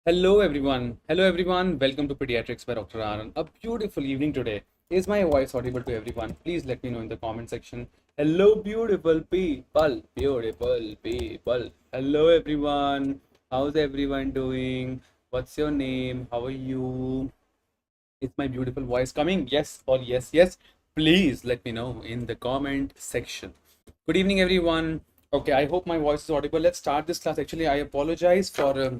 Hello everyone. Hello everyone. Welcome to Pediatrics by Dr. Anand. A beautiful evening today. Is my voice audible to everyone? Please let me know in the comment section. Hello beautiful people. Beautiful people. Hello everyone. How's everyone doing? What's your name? How are you? Is my beautiful voice coming? Yes or yes. Please let me know in the comment section. Good evening everyone. Okay, I hope my voice is audible. Let's start this class. Actually, I apologize for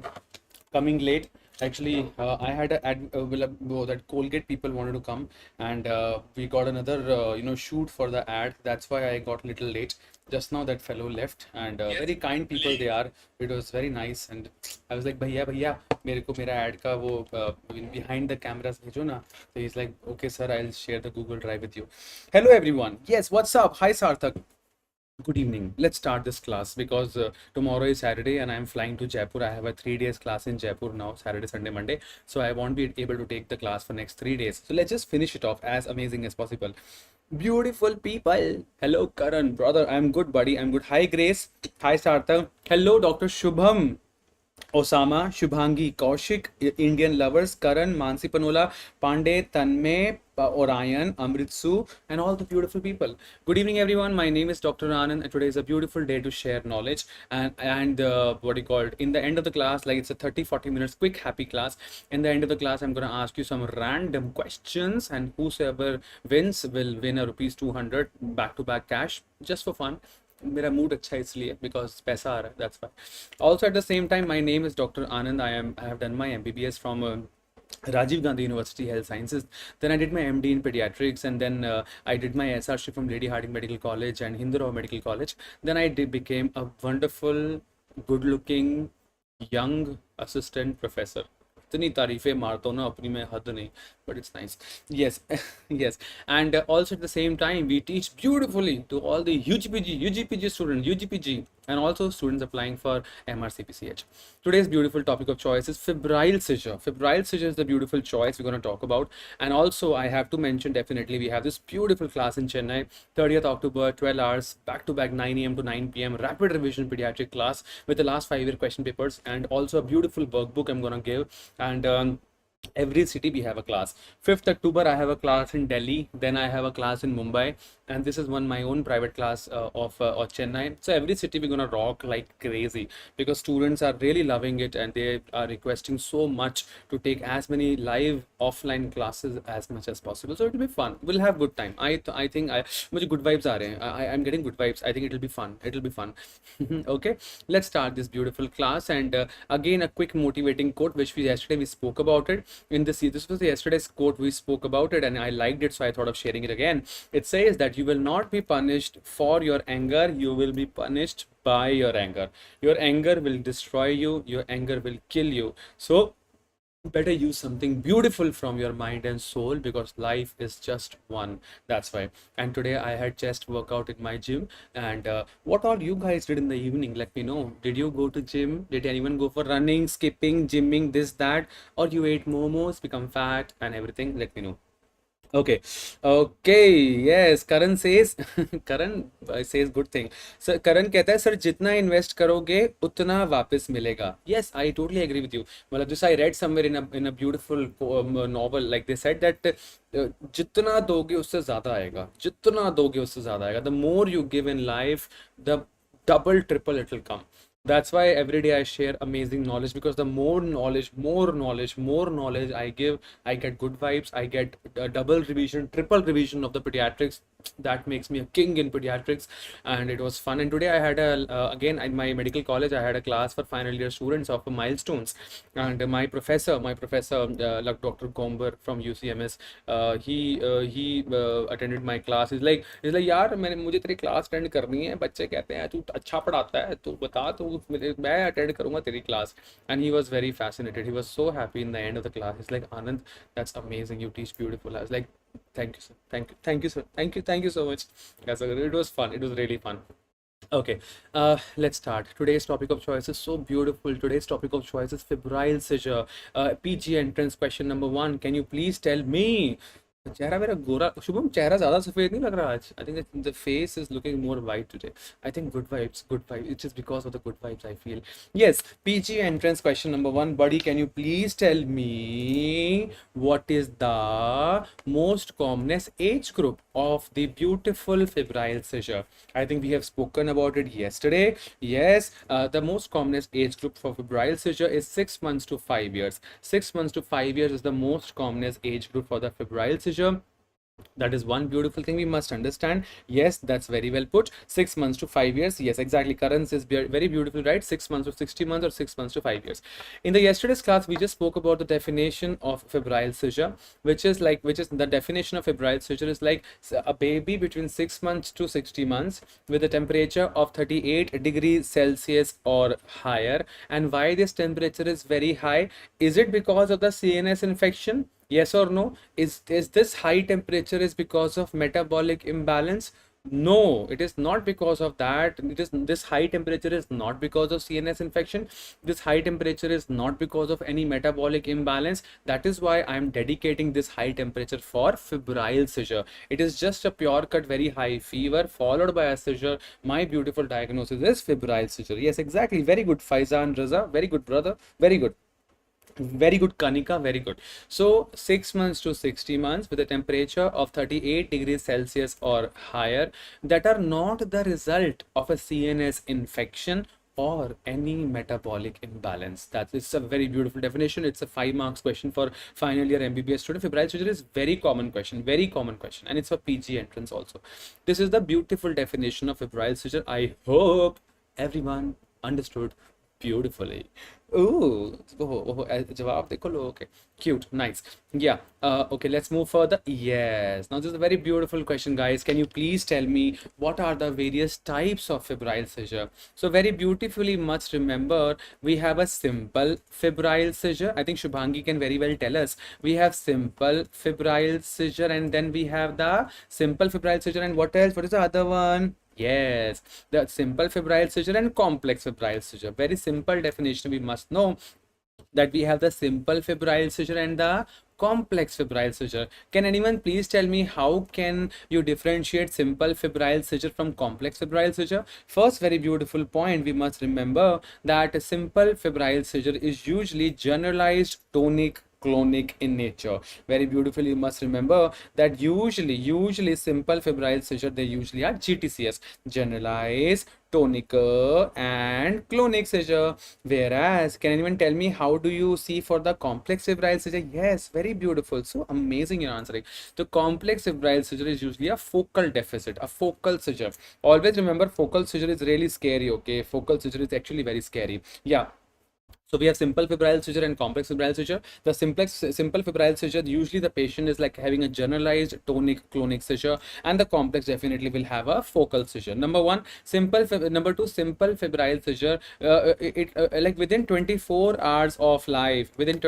coming late. Actually, I had a that Colgate people wanted to come, and we got another shoot for the ad. That's why I got a little late. Just now that fellow left, and very kind people they are. It was very nice, and I was like, भैया भैया मेरे को मेरा ad का वो behind the cameras भेजो ना. So he's like, okay sir, I'll share the Google Drive with you. Hello everyone. Yes, what's up? Hi Sarthak. Good evening. Let's start this class because tomorrow is Saturday and I'm flying to Jaipur. I have a 3 days class in Jaipur now, Saturday, Sunday, Monday. So I won't be able to take the class for next 3 days. So let's just finish it off as amazing as possible. Beautiful people. Hello, Karan, brother. I'm good, buddy. I'm good. Hi, Grace. Hi, Sarthak. Hello, Dr. Shubham. Osama, Shubhangi, Kaushik, Indian lovers, Karan, Mansi Panola, Pandey, Tanmay, Orion, Amritsu, and all the beautiful people. Good evening, everyone. My name is Dr. Anand, and today is a beautiful day to share knowledge. And what do you call it? In the end of the class, like it's a 30-40 minutes quick, happy class. In the end of the class, I'm going to ask you some random questions, and whosoever wins will win a rupees 200 back-to-back cash just for fun. मेरा mood अच्छा है इसलिए because पैसा आ रहा है that's why also at the same time my name is doctor Anand I have done my MBBS from Rajiv Gandhi University Health Sciences. Then I did my MD in pediatrics, and then I did my SRC from Lady Harding Medical College and Hindu Medical College. Then became a wonderful, good-looking, young assistant professor. इतनी तारीफें मारता हूँ ना अपनी में हद नहीं, but it's nice. Yes, yes. And also at the same time, we teach beautifully to all the UGPG students, UGPG, and also students applying for MRCPCH. Today's beautiful topic of choice is febrile seizure. Febrile seizure is the beautiful choice we're going to talk about. And also, I have to mention definitely we have this beautiful class in Chennai, 30th October, 12 hours, back to back 9 a.m. to 9 p.m. rapid revision pediatric class with the last 5-year question papers and also a beautiful workbook I'm going to give. And every city we have a class. 5th October I have a class in Delhi, then I have a class in Mumbai, and this is one my own private class of Chennai. So every city we're gonna rock like crazy because students are really loving it and they are requesting so much to take as many live offline classes as much as possible. So it'll be fun. We'll have good time. I think मुझे good vibes आ रहे हैं. I'm getting good vibes. I think it'll be fun. It'll be fun. Okay, let's start this beautiful class. And again, a quick motivating quote which we spoke about it in this was yesterday's quote. We spoke about it and I liked it, so I thought of sharing it again. It says that you will not be punished for your anger, you will be punished by your anger. Your anger will destroy you, your anger will kill you. So better use something beautiful from your mind and soul because life is just one. That's why. And today I had chest workout in my gym. And what all you guys did in the evening, let me know. Did you go to gym? Did anyone go for running, skipping, gymming, this, that, or you ate momos, become fat and everything? Let me know. Okay, okay, yes, Karan says, Karan says good thing. Sir, Karan कहता है sir जितना invest करोगे उतना वापस मिलेगा. Yes, I totally agree with you. मतलब this I read somewhere in a beautiful novel, like they said that जितना दोगे उससे ज़्यादा आएगा. जितना दोगे उससे ज़्यादा आएगा. The more you give in life, the double, triple it will come. That's why every day I share amazing knowledge because the more knowledge I give, I get good vibes. I get double revision, triple revision of the pediatrics. That makes me a king in pediatrics, and it was fun. And today I had again in my medical college, I had a class for final year students of milestones, and my professor, like Dr. Gomber from UCMS, he attended my class. He's like यार मुझे तेरी class attend करनी है. बच्चे कहते हैं तू अच्छा पढ़ाता है, तू बता, तो मैं अटेंड करूंगा तेरी class. And he was very fascinated. He was so happy in the end of the class. He's like, Anand, that's amazing. You teach beautiful. I was like, thank you, sir. Thank you, sir. Thank you so much. Yeah, so it was fun. It was really fun. Okay, let's start. Today's topic of choice is so beautiful. Today's topic of choice is febrile seizure. PG entrance question number one. Can you please tell me चेहरा मेरा गोरा, शुभम चेहरा ज्यादा सफेद नहीं लग रहा आज. I think the face is looking more white today. I think good vibes, good vibes. It's just because of the good vibes I feel. Yes, PG entrance question number one. Buddy, can you please tell me what is the most commonest age group of the beautiful febrile seizure? I think we have spoken about it yesterday. Yes, the most commonest age group for febrile seizure is 6 months to 5 years. 6 months to 5 years is the most commonest age group for the febrile seizure. That is one beautiful thing we must understand. Yes, that's very well put. 6 months to 5 years. Yes, exactly. Karan says very beautiful, right? 6 months to 60 months or 6 months to 5 years. In the yesterday's class, we just spoke about the definition of febrile seizure, which is the definition of febrile seizure is like a baby between 6 months to 60 months with a temperature of 38 degrees Celsius or higher. And why this temperature is very high? Is it because of the CNS infection? Yes or no? Is this high temperature is because of metabolic imbalance? No, it is not because of that. It is this high temperature is not because of CNS infection. This high temperature is not because of any metabolic imbalance. That is why I am dedicating this high temperature for febrile seizure. It is just a pure cut, very high fever followed by a seizure. My beautiful diagnosis is febrile seizure. Yes, exactly. Very good, Faizan Raza. Very good, brother. Very good. Very good, Kanika, very good. So 6 months to 60 months with a temperature of 38 degrees Celsius or higher that are not the result of a CNS infection or any metabolic imbalance. That is a very beautiful definition. It's a 5 marks question for final year MBBS student. Febrile seizure is very common question, and it's for PG entrance also. This is the beautiful definition of febrile seizure. I hope everyone understood beautifully. Ooh, जवाब देखो लोगों के. Cute, nice. Yeah. Okay, let's move further. Yes. Now this is a very beautiful question, guys. Can you please tell me what are the various types of febrile seizure? So very beautifully, must remember we have a simple febrile seizure. I think Shubhangi can very well tell us. We have simple febrile seizure, and then we have the simple febrile seizure, and what else? What is the other one? Yes, the simple febrile seizure and complex febrile seizure. Very simple definition we must know that we have the simple febrile seizure and the complex febrile seizure. Can anyone please tell me how can you differentiate simple febrile seizure from complex febrile seizure? First, very beautiful point, we must remember that a simple febrile seizure is usually generalized tonic clonic in nature. Very beautifully, you must remember that usually simple febrile seizure, they usually are GTCS, generalized tonic and clonic seizure. Whereas, can anyone tell me how do you see for the complex febrile seizure? Yes, very beautiful. So amazing you're answering. The complex febrile seizure is usually a focal deficit, a focal seizure. Always remember, focal seizure is really scary. Okay, focal seizure is actually very scary. Yeah. So we have simple febrile seizure and complex febrile seizure. The simple febrile seizure, usually the patient is like having a generalized tonic clonic seizure, and the complex definitely will have a focal seizure. Number one, number two, simple febrile seizure. Like within 24 hours of life, it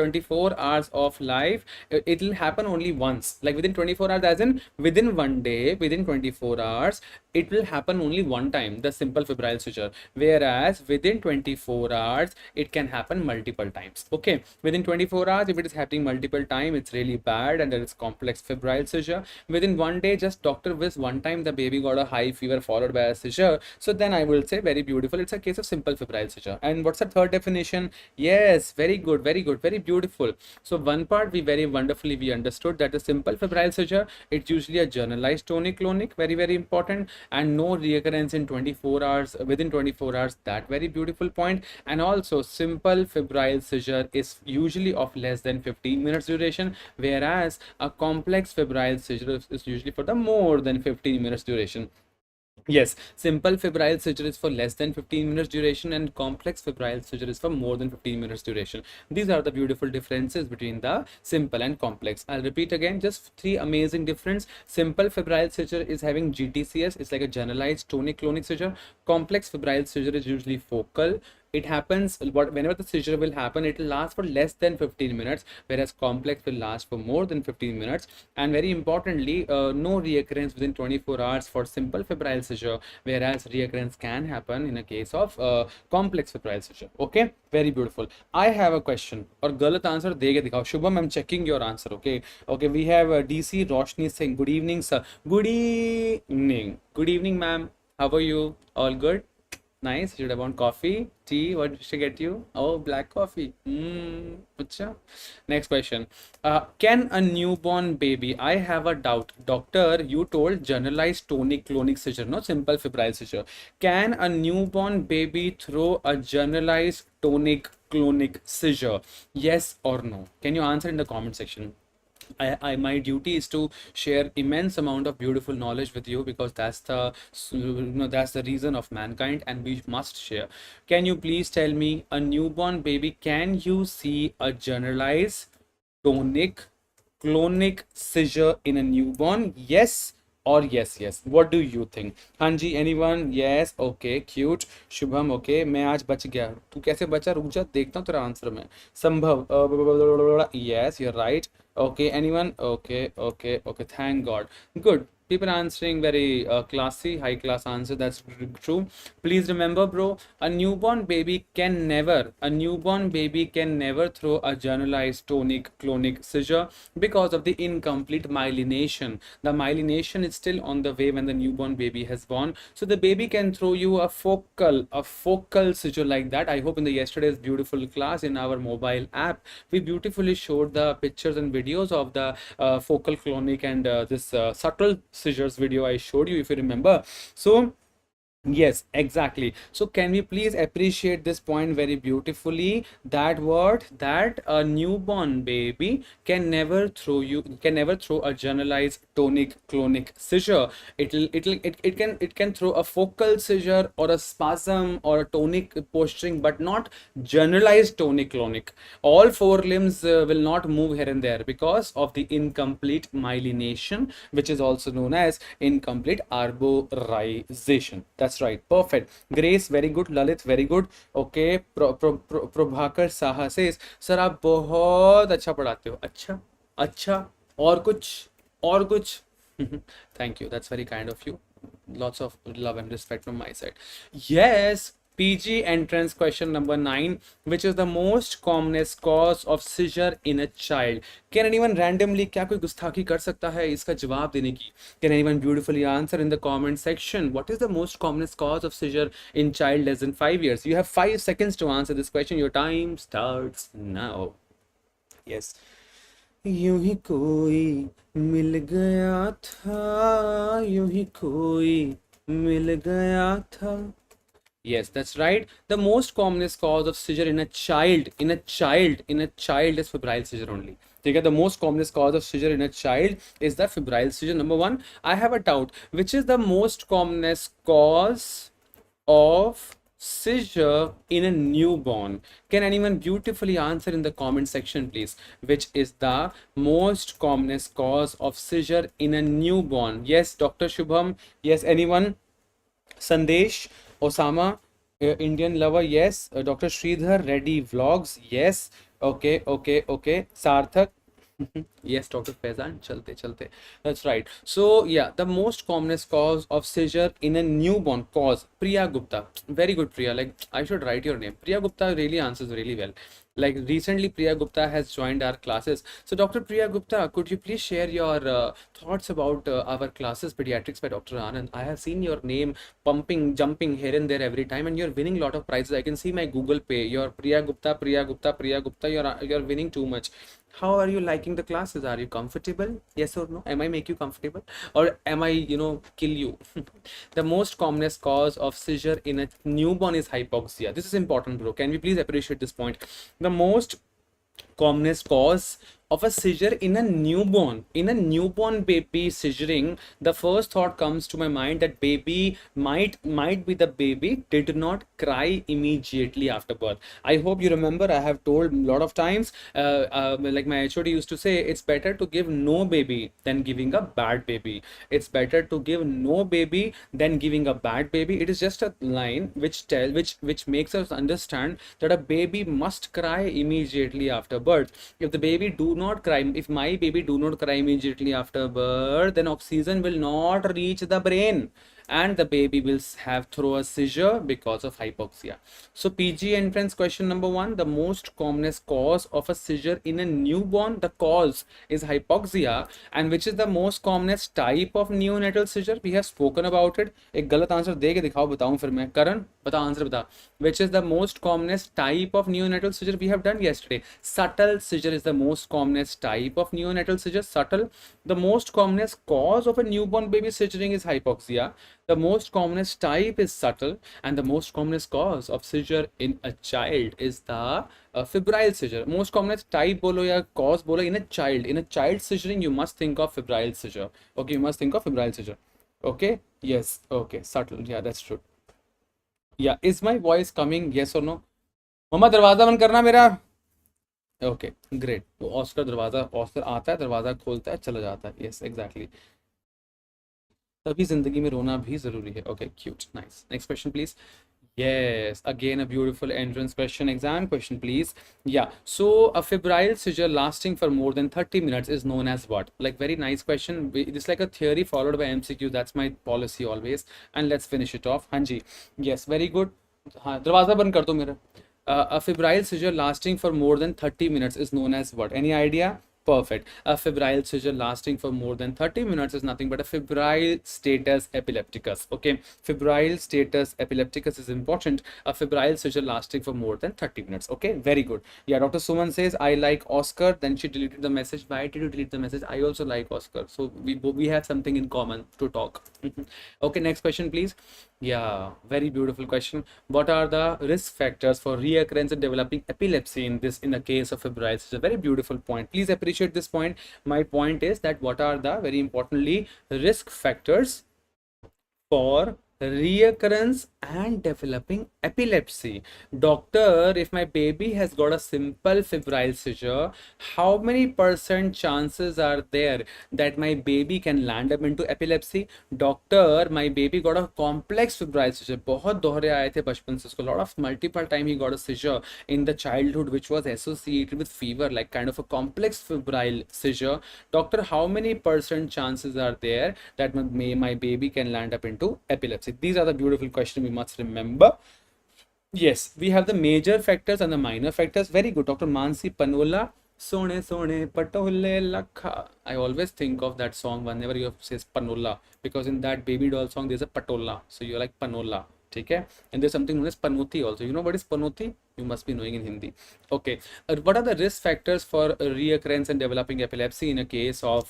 will happen only once. Like within 24 hours, as in within one day, within 24 hours, it will happen only one time, the simple febrile seizure. Whereas within 24 hours, it can happen multiple times. Okay, within 24 hours, if it is happening multiple times, it's really bad, and there is complex febrile seizure. Within one day, just doctor visits one time, the baby got a high fever followed by a seizure. So then I will say very beautiful. It's a case of simple febrile seizure. And what's the third definition? Yes, very good, very good, very beautiful. So one part we very wonderfully we understood that the simple febrile seizure, it's usually a generalized tonic clonic, very very important, and no reoccurrence in 24 hours, within 24 hours. That very beautiful point. And also simple febrile seizure is usually of less than 15 minutes duration, whereas a complex febrile seizure is usually for the more than 15 minutes duration. Yes, simple febrile seizure is for less than 15 minutes duration, and complex febrile seizure is for more than 15 minutes duration. These are the beautiful differences between the simple and complex. I'll repeat again, just three amazing difference. Simple febrile seizure is having GTCS, it's like a generalized tonic clonic seizure. Complex febrile seizure is usually focal. it happens whenever the seizure will happen, it will last for less than 15 minutes, whereas complex will last for more than 15 minutes. And very importantly, no reoccurrence within 24 hours for simple febrile seizure, whereas reoccurrence can happen in a case of complex febrile seizure. Okay, very beautiful. I have a question. और गलत answer देके दिखाओ. Shubham, I'm checking your answer. Okay, okay. We have DC Roshni saying good evening, sir. Good evening. Good evening, ma'am. How are you? All good? Nice. Should I want coffee, tea? What should I get you? Oh, black coffee. Acha. Next question. Can a newborn baby? I have a doubt. Doctor, you told generalized tonic-clonic seizure, not simple febrile seizure. Can a newborn baby throw a generalized tonic-clonic seizure? Yes or no? Can you answer in the comment section? My duty is to share immense amount of beautiful knowledge with you, because that's the that's the reason of mankind, and we must share. Can you please tell me, a newborn baby, can you see a generalized tonic clonic seizure in a newborn? Yes or yes? What do you think? हाँ जी, anyone? Yes, okay, cute. Shubham, okay, मैं आज बच गया. तू कैसे बचा? रुक जा, देखता हूँ तेरा आंसर में. संभव, yes, you're right. Okay, anyone? Okay. Thank God. Good. People answering very classy, high class answer. That's true. Please remember, bro, a newborn baby can never throw a generalized tonic clonic seizure because of the incomplete myelination. The myelination is still on the way when the newborn baby has born. So the baby can throw you a focal seizure like that. I hope in the yesterday's beautiful class in our mobile app, we beautifully showed the pictures and videos of the focal clonic and this subtle seizures video I showed you, if you remember. So yes, exactly. So can we please appreciate this point very beautifully, that word, that a newborn baby can never throw a generalized tonic clonic seizure. It can throw a focal seizure or a spasm or a tonic posturing, but not generalized tonic clonic. All four limbs will not move here and there because of the incomplete myelination, which is also known as incomplete arborization. That's right. Perfect. Grace, very good. Lalit, very good. Okay. Prabhakar Saha says, sir, आप बहुत अच्छा पढ़ाते हो. अच्छा. और कुछ. Thank you. That's very kind of you. Lots of love and respect from my side. Yes. PG entrance question number 9. Which is the most commonest cause of seizure in a child? Can anyone randomly, क्या कोई गुस्ताखी कर सकता है इसका जवाब देने की? Can anyone beautifully answer in the comment section? What is the most commonest cause of seizure in child less than 5 years? You have 5 seconds to answer this question. Your time starts now. Yes. यूं ही कोई मिल गया था, यूं ही कोई मिल गया था. Yes, that's right. The most commonest cause of seizure in a child is febrile seizure only. Okay, the most commonest cause of seizure in a child is the febrile seizure. Number 1, I have a doubt. Which is the most commonest cause of seizure in a newborn? Can anyone beautifully answer in the comment section, please? Which is the most commonest cause of seizure in a newborn? Yes, Dr. Shubham. Yes, anyone? Sandesh, Osama, Indian lover, yes. Dr. Sridhar, Reddy vlogs, yes. Okay. Sarthak, yes. Dr. Faizan, chalte. That's right. So yeah, the most commonest cause of seizure in a newborn cause. Priya Gupta, very good, Priya. Like, I should write your name. Priya Gupta really answers really well. Like, recently Priya Gupta has joined our classes. So Dr. Priya Gupta, could you please share your thoughts about our classes, Pediatrics by Dr. Anand? I have seen your name jumping here and there every time, and you're winning a lot of prizes. I can see my Google Pay. You're Priya Gupta. You're winning too much. How are you liking the classes? Are you comfortable? Yes or no? Am I make you comfortable, or am I, kill you? The most commonest cause of seizure in a newborn is hypoxia. This is important, bro. Can we please appreciate this point? The most commonest cause of a seizure in a newborn baby seizuring, the first thought comes to my mind that baby might be the baby did not cry immediately after birth. I hope you remember, I have told a lot of times, like my HOD used to say, it's better to give no baby than giving a bad baby. It's better to give no baby than giving a bad baby. It is just a line which makes us understand that a baby must cry immediately after birth. If the baby do not cry, if my baby do not cry immediately after birth, then oxygen will not reach the brain and the baby will have through a seizure because of hypoxia. So PG entrance question number 1, the most commonest cause of a seizure in a newborn, the cause is hypoxia. And which is the most commonest type of neonatal seizure? We have spoken about it. एक गलत answer दे के दिखाओ, बताऊं फिर मैं. करण बता, answer बता. Which is the most commonest type of neonatal seizure? We have done yesterday. Subtle seizure is the most commonest type of neonatal seizure. Subtle. The most commonest cause of a newborn baby seizuring is hypoxia. The most commonest type is subtle, and the most commonest cause of seizure in a child is the febrile seizure. Most commonest type bolo ya cause bolo in a child. In a child seizuring, you must think of febrile seizure. Okay, you must think of febrile seizure. Okay, yes, okay, subtle. Yeah, that's true. Yeah, is my voice coming? Yes or no? मम्मा दरवाजा बंद करना मेरा. Okay great. तो Oscar आता है, दरवाजा खोलता है, चला जाता है. Yes exactly. तभी जिंदगी में रोना भी जरूरी है. Okay cute, nice. Next question please. Yes, again a beautiful entrance question, exam question, please. Yeah, so a febrile seizure lasting for more than 30 minutes is known as what? Like, very nice question. It's like a theory followed by MCQ. That's my policy always. And let's finish it off. Hanji. Yes, very good. हाँ, दरवाजा बंद कर दो मेरा. A febrile seizure lasting for more than 30 minutes is known as what? Any idea? Perfect. A febrile seizure lasting for more than 30 minutes is nothing but a febrile status epilepticus. Okay, febrile status epilepticus is important. A febrile seizure lasting for more than 30 minutes. Okay, very good. Yeah, Dr. Suman says, I like Oscar. Then she deleted the message. Why did you delete the message? I also like Oscar. So we have something in common to talk. Okay, next question, please. Yeah, very beautiful question. What are the risk factors for reoccurrence and developing epilepsy in the case of febrile seizure? Very beautiful point. Please appreciate this point. My point is that what are the, very importantly, risk factors for reoccurrence and developing epilepsy? Doctor, if my baby has got a simple febrile seizure, how many % chances are there that my baby can land up into epilepsy? Doctor, my baby got a complex febrile seizure. बहुत दोहरे आए थे बचपन से उसको. Lot of multiple time he got a seizure in the childhood which was associated with fever, like kind of a complex febrile seizure. Doctor, how many % chances are there that my baby can land up into epilepsy? These are the beautiful questions we must remember. Yes, we have the major factors and the minor factors. Very good. Dr. Mansi Panola, Sone Sone Patole Lakha. I always think of that song whenever you say Panola, because in that baby doll song there's a Patola. So you're like Panola. Okay? And there's something known as Panoti also. You know what is Panoti? You must be knowing in Hindi. Okay. What are the risk factors for reoccurrence and developing epilepsy in a case of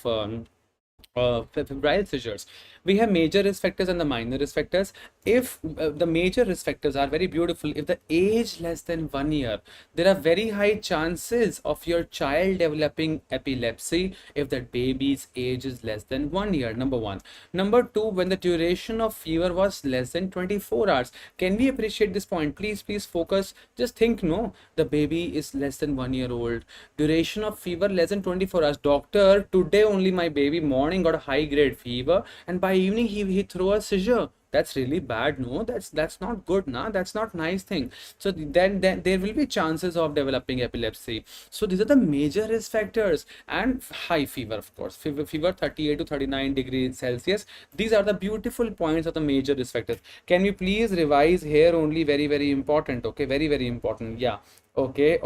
febrile seizures? We have major risk factors and the minor risk factors. If the major risk factors are very beautiful, if the age less than 1 year, there are very high chances of your child developing epilepsy if that baby's age is less than 1 year. Number one. Number two, when the duration of fever was less than 24 hours. Can we appreciate this point? Please focus. Just think, no, the baby is less than 1 year old. Duration of fever less than 24 hours. Doctor, today only my baby morning got a high grade fever, and by evening he threw a seizure. That's really bad. No, that's not good. Nah, that's not nice thing. So then there will be chances of developing epilepsy. So these are the major risk factors. And high fever, of course, fever 38 to 39 degrees Celsius. These are the beautiful points of the major risk factors. Can we please revise here only? Very important. Okay, very important. Yeah. Okay.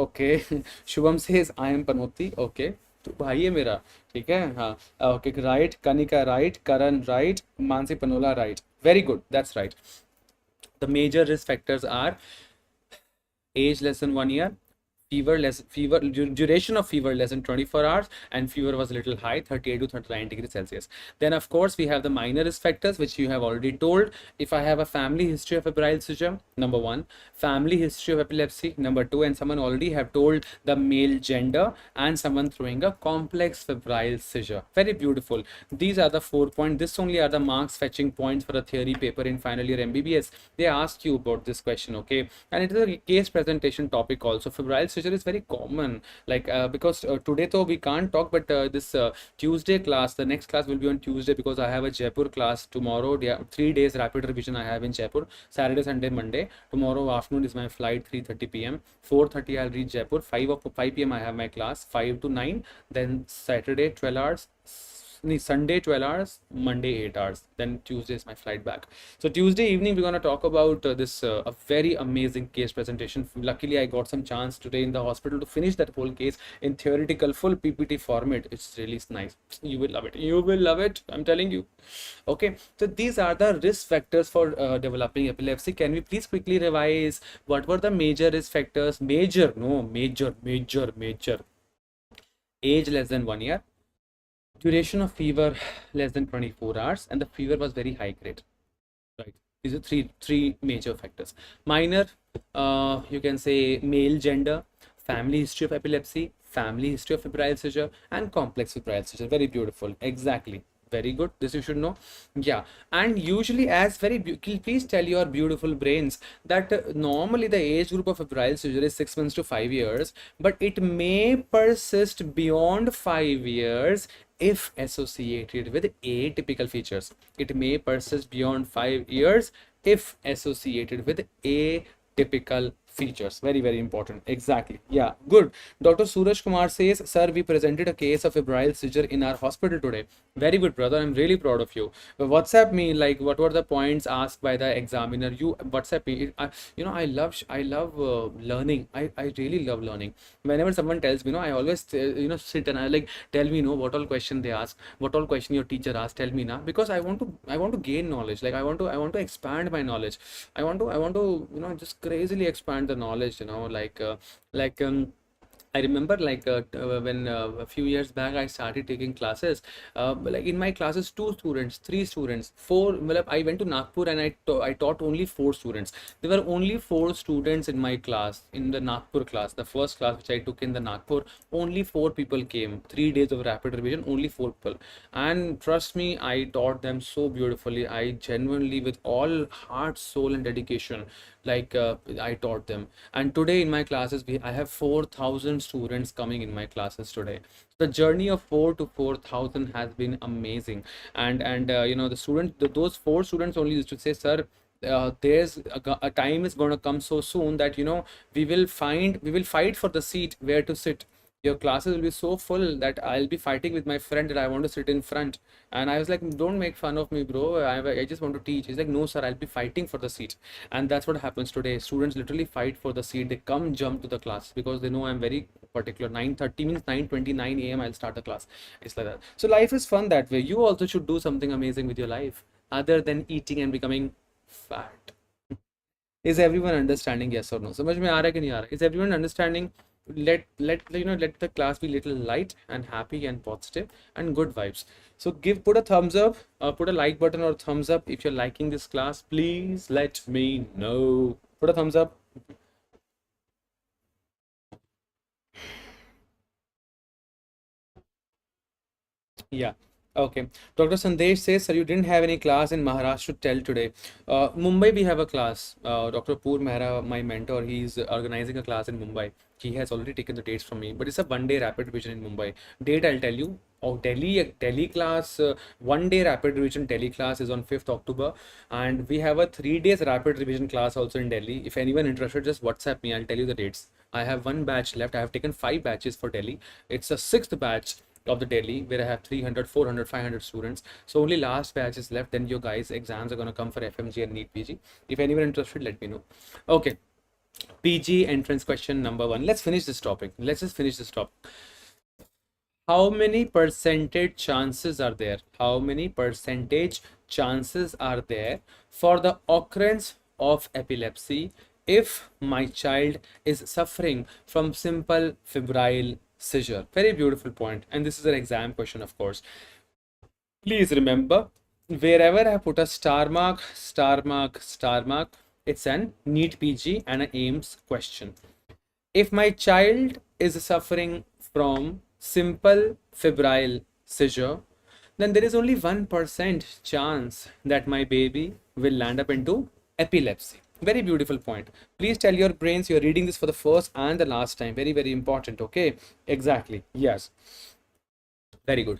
Shubham says I am Panoti. Okay, तो भाई है मेरा. ठीक है. हाँ. Okay, right. Kanika right. Karan right. Mansi Panola right. Very good. That's right. The major risk factors are age less than 1 year, duration of fever less than 24 hours, and fever was a little high, 38 to 39 degrees Celsius. Then of course we have the minor risk factors, which you have already told. If I have a family history of febrile seizure, number one, family history of epilepsy, number two, and someone already have told the male gender, and someone throwing a complex febrile seizure. Very beautiful. These are the 4 points. This only are the marks fetching points for a theory paper in final year MBBS. They ask you about this question, okay? And it is a case presentation topic also. Febrile seizure is very common, like because today though we can't talk, but this Tuesday class, the next class will be on Tuesday, because I have a Jaipur class tomorrow. 3 days rapid revision I have in Jaipur, Saturday, Sunday, Monday. Tomorrow afternoon is my flight, 3:30 p.m. 4:30 I'll reach Jaipur. 5 p.m. I have my class, 5 to 9. Then Saturday 12 hours, Sunday 12 hours, Monday 8 hours. Then Tuesday is my flight back. So Tuesday evening we're going to talk about this a very amazing case presentation. Luckily I got some chance today in the hospital to finish that whole case in theoretical full PPT format. It's really nice. You will love it. You will love it. I'm telling you. Okay. So these are the risk factors for developing epilepsy. Can we please quickly revise what were the major risk factors? Major. Age less than 1 year, duration of fever less than 24 hours, and the fever was very high grade, right? These are three major factors. Minor, you can say male gender, family history of epilepsy, family history of febrile seizure, and complex febrile seizure. Very beautiful. Exactly. Very good. This you should know. Yeah. And usually, as please tell your beautiful brains that normally the age group of febrile seizure is 6 months to 5 years, but it may persist beyond 5 years if associated with atypical features. It may persist beyond 5 years if associated with atypical features. Very important. Exactly. Yeah, good. Dr. Suraj Kumar says, sir, we presented a case of febrile seizure in our hospital today. Very good, brother. I'm really proud of you. WhatsApp me, like, what were the points asked by the examiner? You WhatsApp me. I love learning. I really love learning. Whenever someone tells me, I always sit and I like, tell me, what all question they ask, what all question your teacher asked, tell me now, because I want to gain knowledge. Like, I want to expand my knowledge. I want to just crazily expand the knowledge, I remember, like, when a few years back I started taking classes. Like, in my classes, two students, three students, four. Well, I went to Nagpur and I taught only four students. There were only four students in my class, in the Nagpur class, the first class which I took in the Nagpur. Only four people came. 3 days of rapid revision, only four people. And trust me, I taught them so beautifully. I genuinely, with all heart, soul, and dedication, like, I taught them. And today in my classes, I have 4,000 students coming in my classes today. The journey of 4 to 4,000 has been amazing. And the those four students only used to say, sir, there's a time is going to come so soon that we will fight for the seat where to sit. Your classes will be so full that I'll be fighting with my friend that I want to sit in front. And I was like, don't make fun of me, bro. I just want to teach. He's like, no, sir, I'll be fighting for the seat. And that's what happens today. Students literally fight for the seat. They come jump to the class because they know I'm very particular. 9:30 means 9:29 a.m. I'll start the class. It's like that. So life is fun that way. You also should do something amazing with your life other than eating and becoming fat. Is everyone understanding? Yes or no? समझ में आ रहा है कि नहीं आ रहा? Is everyone understanding? Let the class be little light and happy and positive and good vibes. So put a thumbs up, put a like button or thumbs up if you're liking this class. Please let me know. Put a thumbs up. Yeah. Okay. Dr. Sandesh says, sir, you didn't have any class in Maharashtra to tell today. Mumbai, we have a class. Dr. Poor Mehra, my mentor, he's organizing a class in Mumbai. He has already taken the dates from me, but it's a 1 day rapid revision in Mumbai. Date I'll tell you. Oh, Delhi class, 1 day rapid revision Delhi class is on 5th October, and we have a 3 days rapid revision class also in Delhi. If anyone interested, just WhatsApp me. I'll tell you the dates. I have one batch left. I have taken 5 batches for Delhi. It's a sixth batch of the Delhi where I have 300, 400, 500 students. So only last batch is left. Then your guys' exams are going to come for FMG and NEET PG. If anyone interested, let me know. Okay. PG entrance question number 1. Let's finish this topic. Let's just finish this topic. How many percentage chances are there? How many percentage chances are there for the occurrence of epilepsy if my child is suffering from simple febrile seizure. Very beautiful point. And this is an exam question, of course. Please remember, wherever I put a star mark, star mark, star mark, it's an NEET PG and an AIMS question. If my child is suffering from simple febrile seizure, then there is only 1% chance that my baby will land up into epilepsy. Very beautiful point. Please tell your brains you're reading this for the first and the last time. Very, very important. Okay. Exactly. Yes. Very good.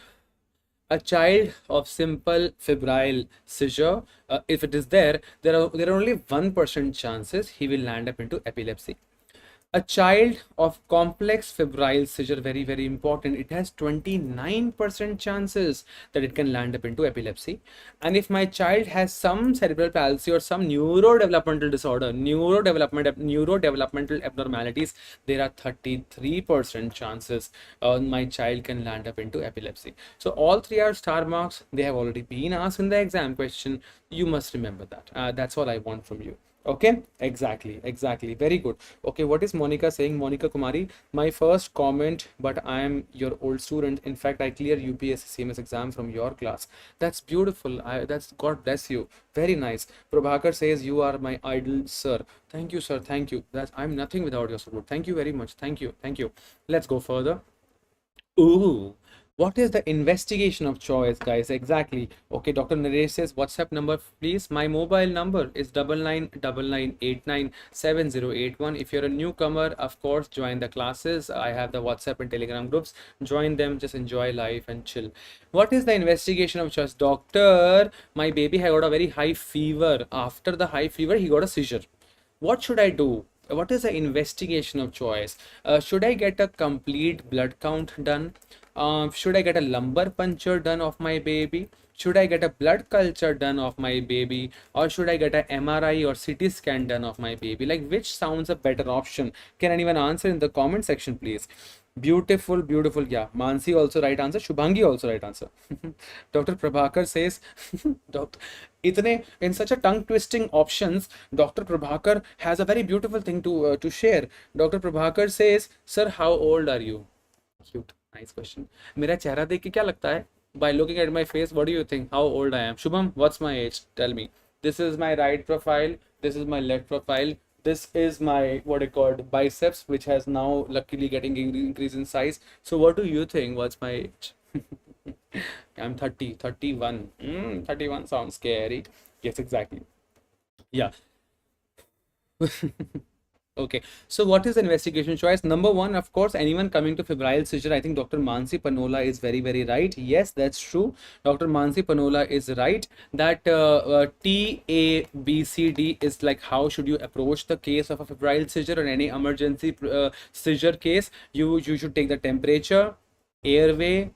A child of simple febrile seizure, if it is there, there are only 1% chances he will land up into epilepsy. A child of complex febrile seizure, very, very important. It has 29% chances that it can land up into epilepsy. And if my child has some cerebral palsy or some neurodevelopmental disorder, neurodevelopmental abnormalities, there are 33% chances my child can land up into epilepsy. So all three are star marks. They have already been asked in the exam question. You must remember that. That's all I want from you. Okay, exactly. Very good. Okay, what is Monica saying? Monica Kumari, my first comment, but I am your old student. In fact, I clear UPSC CMS exam from your class. That's beautiful. That's God bless you. Very nice. Prabhakar says you are my idol, sir. Thank you, sir. Thank you. That's I'm nothing without your support. Thank you very much. Thank you. Thank you. Let's go further. Ooh, what is the investigation of choice, guys? Exactly. Okay, Dr. Naresh says WhatsApp number, please. My mobile number is 9999897081. If you're a newcomer, of course, join the classes. I have the WhatsApp and Telegram groups. Join them, just enjoy life and chill. What is the investigation of choice? Doctor, my baby had got a very high fever. After the high fever, he got a seizure. What should I do? What is the investigation of choice? Should I get a complete blood count done? Should I get a lumbar puncture done of my baby? Should I get a blood culture done of my baby? Or should I get a MRI or CT scan done of my baby? Like, which sounds a better option? Can anyone answer in the comment section, please? Beautiful, beautiful. Yeah, Mansi also right answer. Shubhangi also right answer. Dr. Prabhakar says, Doctor, in such a tongue twisting options, Dr. Prabhakar has a very beautiful thing to share. Dr. Prabhakar says, sir, how old are you? Cute, nice question. मेरा चेहरा देख के क्या लगता है? By looking at my face, what do you think? How old I am? Shubham, what's my age? Tell me. This is my right profile. This is my left profile. This is my what I called biceps, which has now luckily getting increase in size. So what do you think? What's my age? I'm 30, 31. 31 sounds scary. Yes, exactly. Yeah. Okay, so what is the investigation choice? Number one, of course, anyone coming to febrile seizure, I think Dr. Mansi Panola is very, very right. Yes, that's true. Dr. Mansi Panola is right that TABCD is like how should you approach the case of a febrile seizure or any emergency seizure case. You should take the temperature, airway,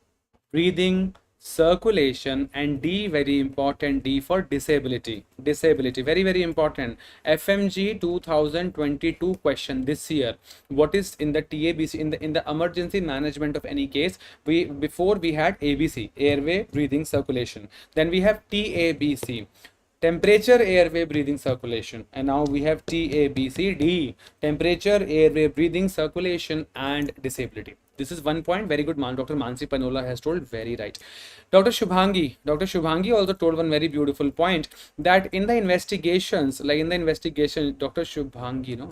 breathing, circulation, and D, very important, D for disability. Disability, very, very important. FMG 2022 question this year. What is in the TABC, in the emergency management of any case? Before we had ABC, airway, breathing, circulation. Then we have TABC, temperature, airway, breathing, circulation. And now we have TABCD, temperature, airway, breathing, circulation, and disability. This is one point. Very good, man. Dr. Mansi Panola has told very right. Dr. Shubhangi also told one very beautiful point that in the investigations, like in the investigation, Dr. Shubhangi, no,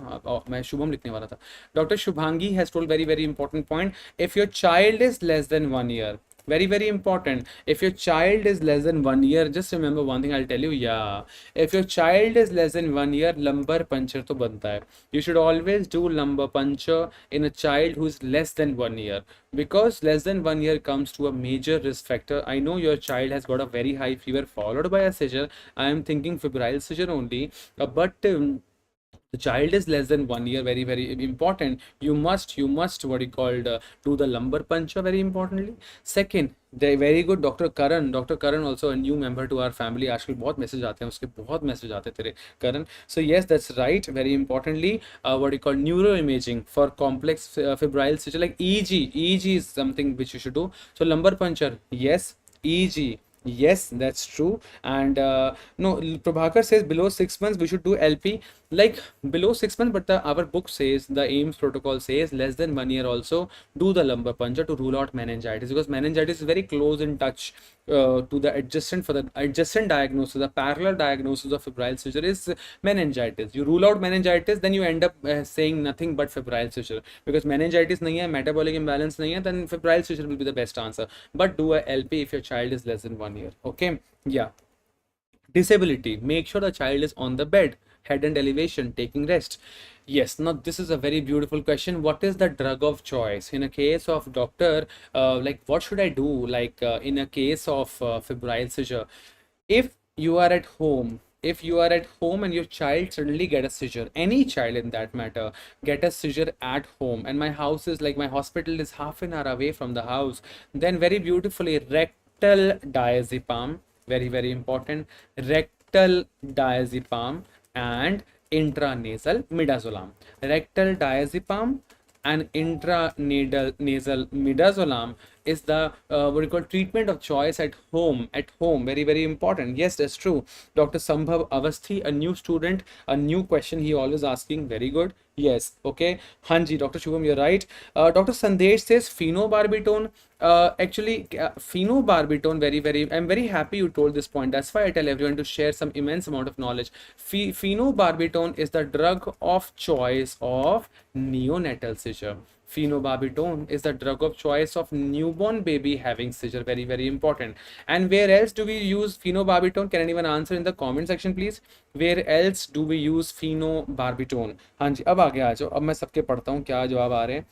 मैं शुभम लिखने वाला था. Dr. Shubhangi has told very, very important point. If your child is less than 1 year, very, very important. If your child is less than 1 year, just remember one thing I'll tell you. Yeah, if your child is less than 1 year, lumbar puncture to banta hai. You should always do lumbar puncture in a child who is less than 1 year, because less than 1 year comes to a major risk factor. I know your child has got a very high fever followed by a seizure. I am thinking febrile seizure only, but the child is less than 1 year, very, very important. You must what you called do the lumbar puncture, very importantly. Second, they very good. Dr. Karan also a new member to our family. आजकल बहुत message आते हैं उसके, बहुत message आते हैं तेरे Karan. So yes, that's right. Very importantly, what you call neuroimaging for complex febrile seizure, like EG is something which you should do. So lumbar puncture, yes. EG, Yes, that's true. And no, Prabhakar says below 6 months we should do LP. Like below 6 months, but our book says, the AIMS protocol says less than 1 year also do the lumbar puncture to rule out meningitis, because meningitis is very close in touch to the adjacent, for the adjacent diagnosis, the parallel diagnosis of febrile seizure is meningitis. You rule out meningitis, then you end up saying nothing but febrile seizure, because meningitis nahi hai, metabolic imbalance nahi hai, then febrile seizure will be the best answer. But do a LP if your child is less than 1 year. Okay, yeah. Disability, make sure the child is on the bed, head and elevation, taking rest. Yes, now this is a very beautiful question. What is the drug of choice in a case of doctor? Like, what should I do? Like, in a case of febrile seizure, if you are at home, if you are at home and your child suddenly get a seizure, any child in that matter get a seizure at home, and my house is like, my hospital is half an hour away from the house, then very beautifully rectal diazepam, very important, rectal diazepam and intranasal midazolam. Rectal diazepam and intranasal nasal midazolam is the what we call treatment of choice at home. At home, very important. Yes, that's true. Dr. Sambhav Avasthi, a new student, a new question he always asking. Very good. Yes, okay. Hanji, Dr. Shubham, you're right. Dr. Sandesh says phenobarbital. Actually, phenobarbital, I'm very happy you told this point. That's why I tell everyone to share some immense amount of knowledge. Phenobarbital is the drug of choice of neonatal seizure. Phenobarbital is the drug of choice of newborn baby having seizure. Very important. And where else do we use phenobarbital? Can anyone answer in the comment section, please? Where else do we use phenobarbital? हाँ जी, अब आगे आ जाओ, अब मैं सबके पढ़ता हूँ क्या जवाब आ रहे हैं.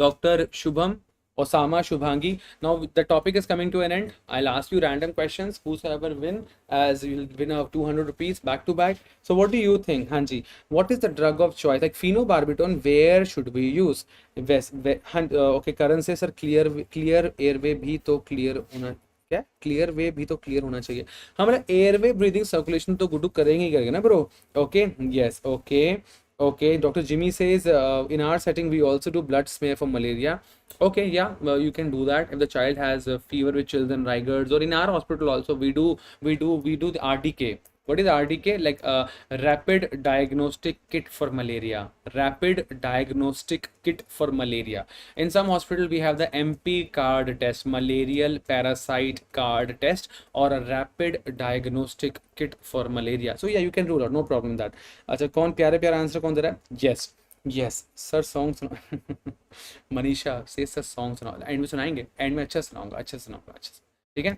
Dr. Shubham, Osama, Shubhangi. Now the topic is coming to an end. I'll ask you random questions. Whosoever win, as you'll win a 200 rupees back to back. So what do you think, Hanji? What is the drug of choice? Like phenobarbital, where should we use? Okay, Karan says, sir, clear airway भी तो clear होना, क्या clear way भी तो clear होना चाहिए. हमारा airway breathing circulation तो गुड्डू करेंगे ही करेंगे ना bro. Okay, yes, okay. Okay, Dr. Jimmy says in our setting we also do blood smear for malaria. Okay, yeah, you can do that if the child has a fever with chills and rigors, or in our hospital also we do the RDK. What is RDK? Like a rapid diagnostic kit for malaria. Rapid diagnostic kit for malaria. In some hospital we have the MP card test, malarial parasite card test, or a rapid diagnostic kit for malaria. So yeah, you can rule out, no problem in that. अच्छा, कौन प्यारे प्यारा answer कौन दे रहा है? Yes, yes, sir song सुना. मनीषा से sir song सुना, एंड में सुनाएंगे, एंड में अच्छा सुनाऊंगा, अच्छा सुनाऊंगा, अच्छा, ठीक है.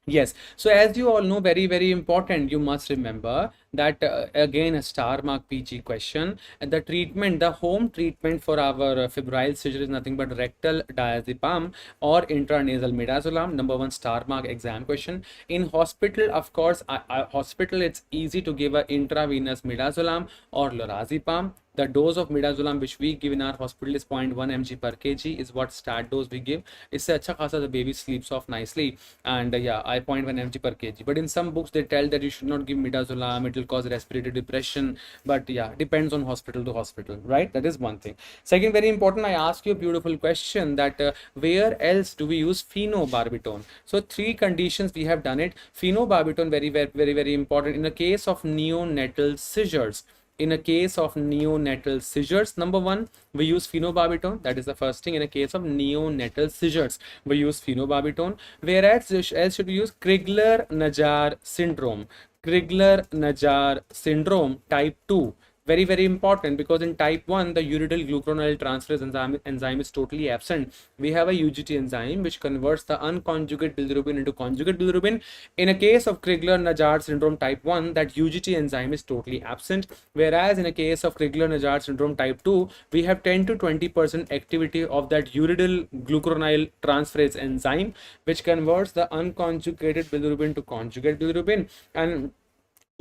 Yes. So as you all know, very important, you must remember that again a star mark PG question. And the treatment, the home treatment for our febrile seizure is nothing but rectal diazepam or intranasal midazolam. Number one star mark exam question. In hospital, of course, hospital it's easy to give a intravenous midazolam or lorazepam. The dose of midazolam which we give in our hospital is 0.1 mg per kg is what start dose we give. इससे अच्छा खासा the baby sleeps off nicely, and yeah, I 0.1 mg per kg. But in some books they tell that you should not give midazolam, it will cause respiratory depression. But yeah, depends on hospital to hospital, right? That is one thing. Second, very important, I ask you a beautiful question that where else do we use phenobarbital? So three conditions we have done it. Phenobarbital very important in the case of neonatal seizures. In a case of neonatal seizures, number one, we use phenobarbital. That is the first thing. In a case of neonatal seizures, we use phenobarbital. Whereas else should we use Crigler-Najjar syndrome. Crigler-Najjar syndrome type 2. Very important, because in type 1 the uridyl glucuronide transferase enzyme is totally absent. We have a UGT enzyme which converts the unconjugate bilirubin into conjugate bilirubin. In a case of Crigler-Najjar syndrome type 1, that UGT enzyme is totally absent, whereas in a case of Crigler-Najjar syndrome type 2, we have 10 to 20% activity of that uridyl glucuronide transferase enzyme which converts the unconjugated bilirubin to conjugate bilirubin, and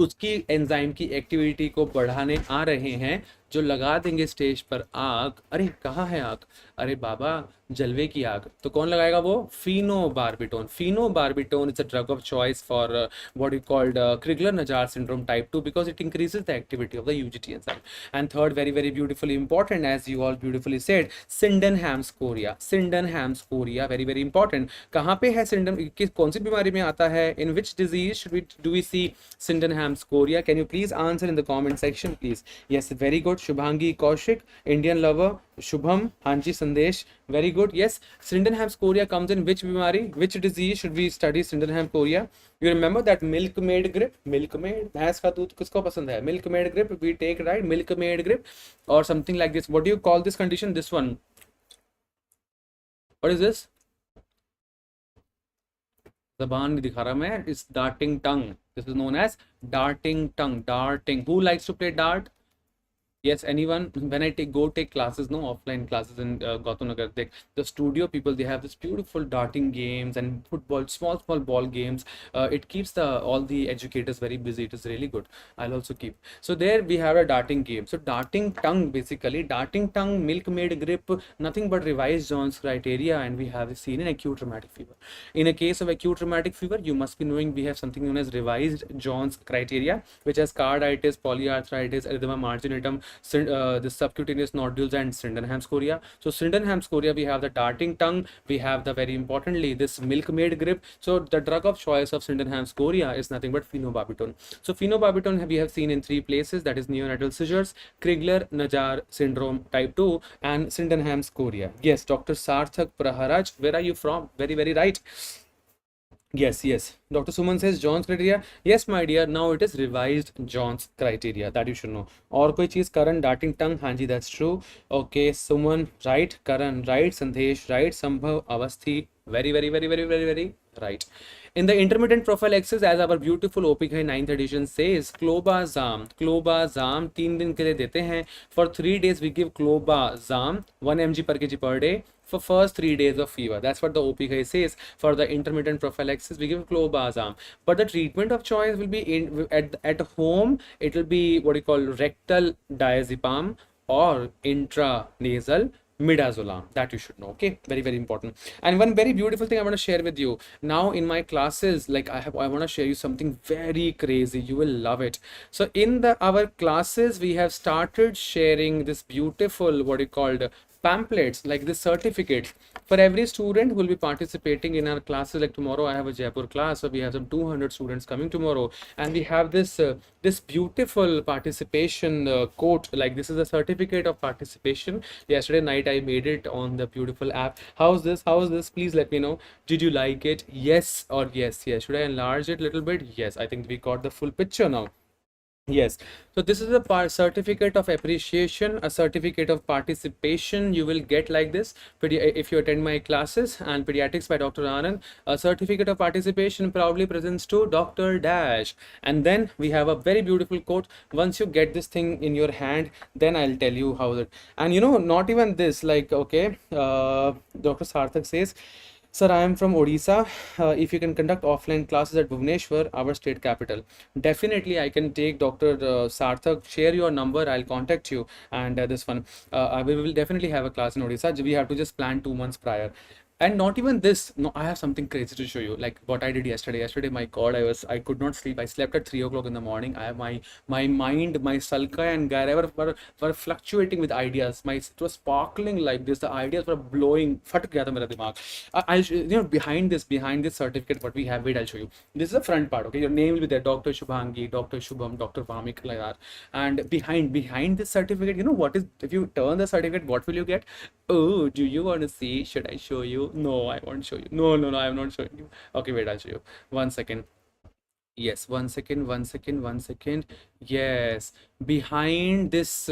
उसकी enzyme की activity को बढ़ाने आ रहे हैं जो लगा देंगे stage पर आग, अरे कहाँ है आग, अरे बाबा जलवे की आग, तो कौन लगाएगा वो, phenobarbital. Phenobarbital is a drug of choice for what you called Crigler-Najjar syndrome type 2 because it increases the activity of the UGT enzyme. And third, very very beautifully important, as you all beautifully said, Sydenham's chorea. Sydenham's chorea, very very important. कहाँ पे है सिंडन, किस कौन सी बीमारी में आता है, in which disease should we do we see Sydenham's chorea? Can you please answer in the comment section, please? Yes, very good. Shubhangi Kaushik, Indian lover. Shubham, Hanji Sandesh, very good. Yes, Sydenham's chorea comes in which बीमारी, which disease should we study Sydenham's chorea? You remember that milkmaid grip, milkmaid, भैंस का दूध किसको पसंद है, milkmaid grip we take, right, milkmaid grip or something like this. What do you call this condition? This one, what is this? जबान नहीं दिखा रहा मैं, it's darting tongue. This is known as darting tongue. Darting. Who likes to play dart? Yes, anyone? When I take classes, no offline classes in Gautam Nagar, the studio people, they have this beautiful darting games and football, small ball games. It keeps the all the educators very busy. It is really good. I'll also keep. So there we have a darting game. So darting tongue, basically darting tongue, milkmaid grip, nothing but revised John's criteria, and we have seen in acute rheumatic fever. In a case of acute rheumatic fever, you must be knowing we have something known as revised John's criteria, which has carditis, polyarthritis, erythema marginatum, the subcutaneous nodules, and Sydenham's chorea. So Sydenham's chorea, we have the darting tongue, we have the very importantly this milkmaid grip. So the drug of choice of Sydenham's chorea is nothing but phenobarbital. So phenobarbital we have seen in three places, that is neonatal seizures, Crigler-Najjar syndrome type 2, and Sydenham's chorea. Yes, Dr. Sarthak Praharaj, where are you from? Very very right. Yes, yes. Dr. Suman says John's criteria. Yes, my dear. Now it is revised John's criteria. That you should know. और कोई चीज, Karan darting tongue. हाँ जी, that's true. Okay, Suman right, Karan right, Sandesh right, Sambhav Avasthi very very very very very very right. In the intermittent prophylaxis, as our beautiful OPK 9th edition says, clobazam 3 दिन के लिए देते हैं. For 3 days we give clobazam 1 mg per kg per day for first 3 days of fever. That's what the OPK says. For the intermittent prophylaxis, we give clobazam. But the treatment of choice will be at home. It will be what you call rectal diazepam or intranasal midazolam. That you should know. Okay, very very important. And one very beautiful thing I want to share with you now in my classes, like I want to share you something very crazy. You will love it. So in our classes, we have started sharing this beautiful what you called pamphlets, like this certificate for every student who will be participating in our classes. Like tomorrow I have a Jaipur class, so we have some 200 students coming tomorrow, and we have this this beautiful participation quote, like this is a certificate of participation. Yesterday night I made it on the beautiful app. How's this, please let me know. Did you like it? Yes or yes? Should I enlarge it a little bit? Yes, I think we got the full picture now. Yes, so this is a certificate of appreciation, a certificate of participation you will get like this. If you attend my classes and Pediatrics by Dr. Anand, a certificate of participation proudly presents to Dr. Dash. And then we have a very beautiful quote. Once you get this thing in your hand, then I'll tell you how that. And you know, not even this, like, okay, Dr. Sarthak says, Sir, I am from Odisha. If you can conduct offline classes at Bhubaneswar, our state capital, definitely I can take Dr. Sarthak. Share your number, I'll contact you. And this one, we will definitely have a class in Odisha. We have to just plan 2 months prior. And not even this, no, I have something crazy to show you, like what I did yesterday. My God, I could not sleep. I slept at 3 o'clock in the morning. I have my mind, my sulka and gyre were fluctuating with ideas. It was sparkling like this. The ideas were blowing. Fat gaya tha mera dimag. Behind this certificate, what we have, wait, I'll show you. This is the front part. Okay, your name will be there, Dr. Shubhangi, Dr. Shubham, Dr. Vamik, like that. And behind this certificate, you know what is? If you turn the certificate, what will you get? Oh, do you want to see? Should I show you? No, I won't show you. No, I'm not showing you. Okay, wait, I'll show you. 1 second. Yes, 1 second. Yes, behind this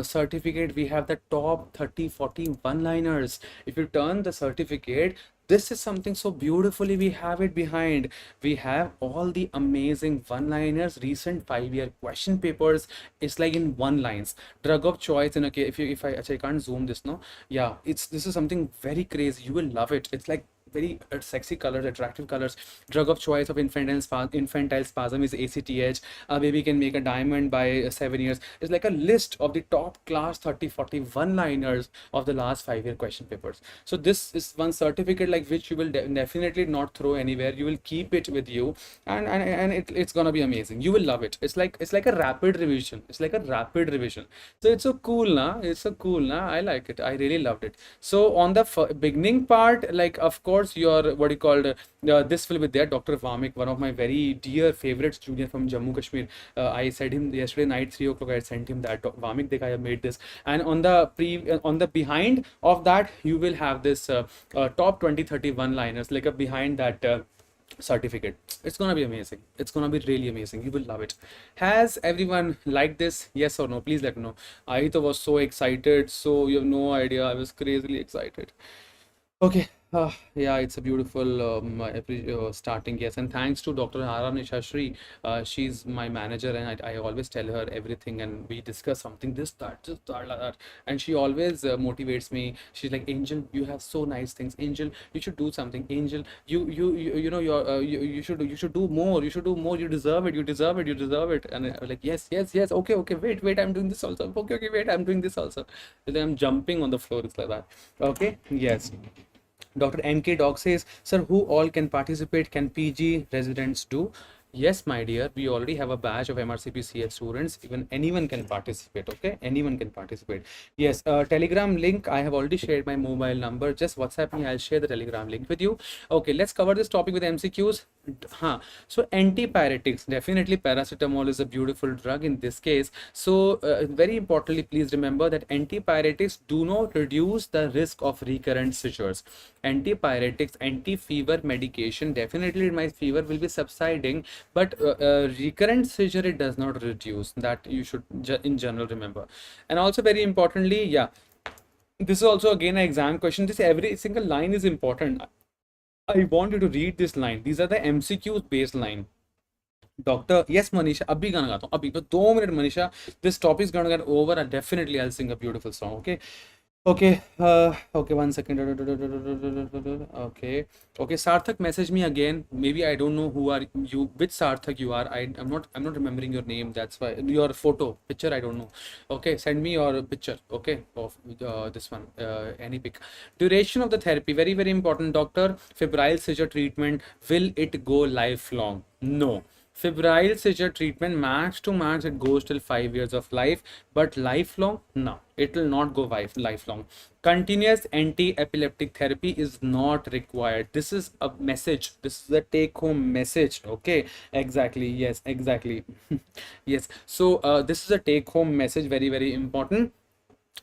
certificate, we have the top 30, 40 one-liners. If you turn the certificate, this is something so beautifully we have it behind. We have all the amazing one-liners, recent 5-year question papers. It's like in one lines. Drug of choice. If I can't zoom this, no. Yeah, this is something very crazy. You will love it. It's like very sexy colors, attractive colors. Drug of choice of infantile spasm is ACTH. A baby can make a diamond by 7 years. It's like a list of the top class 30, 40 one-liners of the last 5-year question papers. So this is one certificate like which you will definitely not throw anywhere. You will keep it with you, and it's gonna be amazing. You will love it. It's like a rapid revision. It's like a rapid revision. So it's so cool, na? It's so cool, na? I like it. I really loved it. So on the beginning part, like of course your what you called this will be there. Dr. Vamik, one of my very dear favorites, junior from Jammu Kashmir. I said him yesterday night 3 o'clock. I sent him that Vamik, I have made this, and on the on the behind of that you will have this top 20-30 one liners like a behind that. Certificate. It's gonna be amazing. It's gonna be really amazing. You will love it. Has everyone liked this? Yes or no? Please let me know. I was so excited, so you have no idea. I was crazily excited. Okay. Yeah, it's a beautiful starting. Yes, and thanks to Dr. Hara Nishashri. She's my manager, and I always tell her everything, and we discuss something, this, that, just that, like that. And she always motivates me. She's like, Angel, you have so nice things. Angel, you should do something. Angel, you know, you should do more. You should do more. You deserve it. You deserve it. You deserve it. And I'm like, yes, yes, yes. Okay, okay. Wait. I'm doing this also. Okay, okay. Wait, I'm doing this also. And then I'm jumping on the floor. It's like that. Okay. Yes. Dr. MK Dog says, Sir, who all can participate? Can PG residents do? Yes, my dear, we already have a batch of MRCP students. Even anyone can participate, okay? Anyone can participate. Yes, Telegram link, I have already shared my mobile number. Just WhatsApp me, I'll share the Telegram link with you. Okay, let's cover this topic with MCQs. So antipyretics, definitely paracetamol is a beautiful drug in this case. So very importantly, please remember that antipyretics do not reduce the risk of recurrent seizures. Antipyretics, anti-fever medication, definitely my fever will be subsiding, but recurrent seizure it does not reduce. That you should in general remember. And also very importantly, yeah, this is also again an exam question. This every single line is important. I want you to read this line. These are the MCQs based line. Doctor, yes, Manisha, abhi gana gaata hu. Abhi, but 2 minutes, Manisha. This topic is gonna get over, and definitely I'll sing a beautiful song. Okay. Okay, okay, 1 second. Okay, Sarthak, message me again. Maybe I don't know who are you, which Sarthak you are. I'm not remembering your name. That's why your picture. I don't know. Okay, send me your picture. Okay, of this one. Any pic. Duration of the therapy, very very important. Doctor, febrile seizure treatment. Will it go lifelong? No. Febrile seizure treatment, max to max, it goes till 5 years of life, but lifelong, no, it will not go lifelong. Continuous anti-epileptic therapy is not required. This is a message. This is a take-home message. Okay, exactly. Yes, exactly. Yes. So this is a take-home message. Very, very important.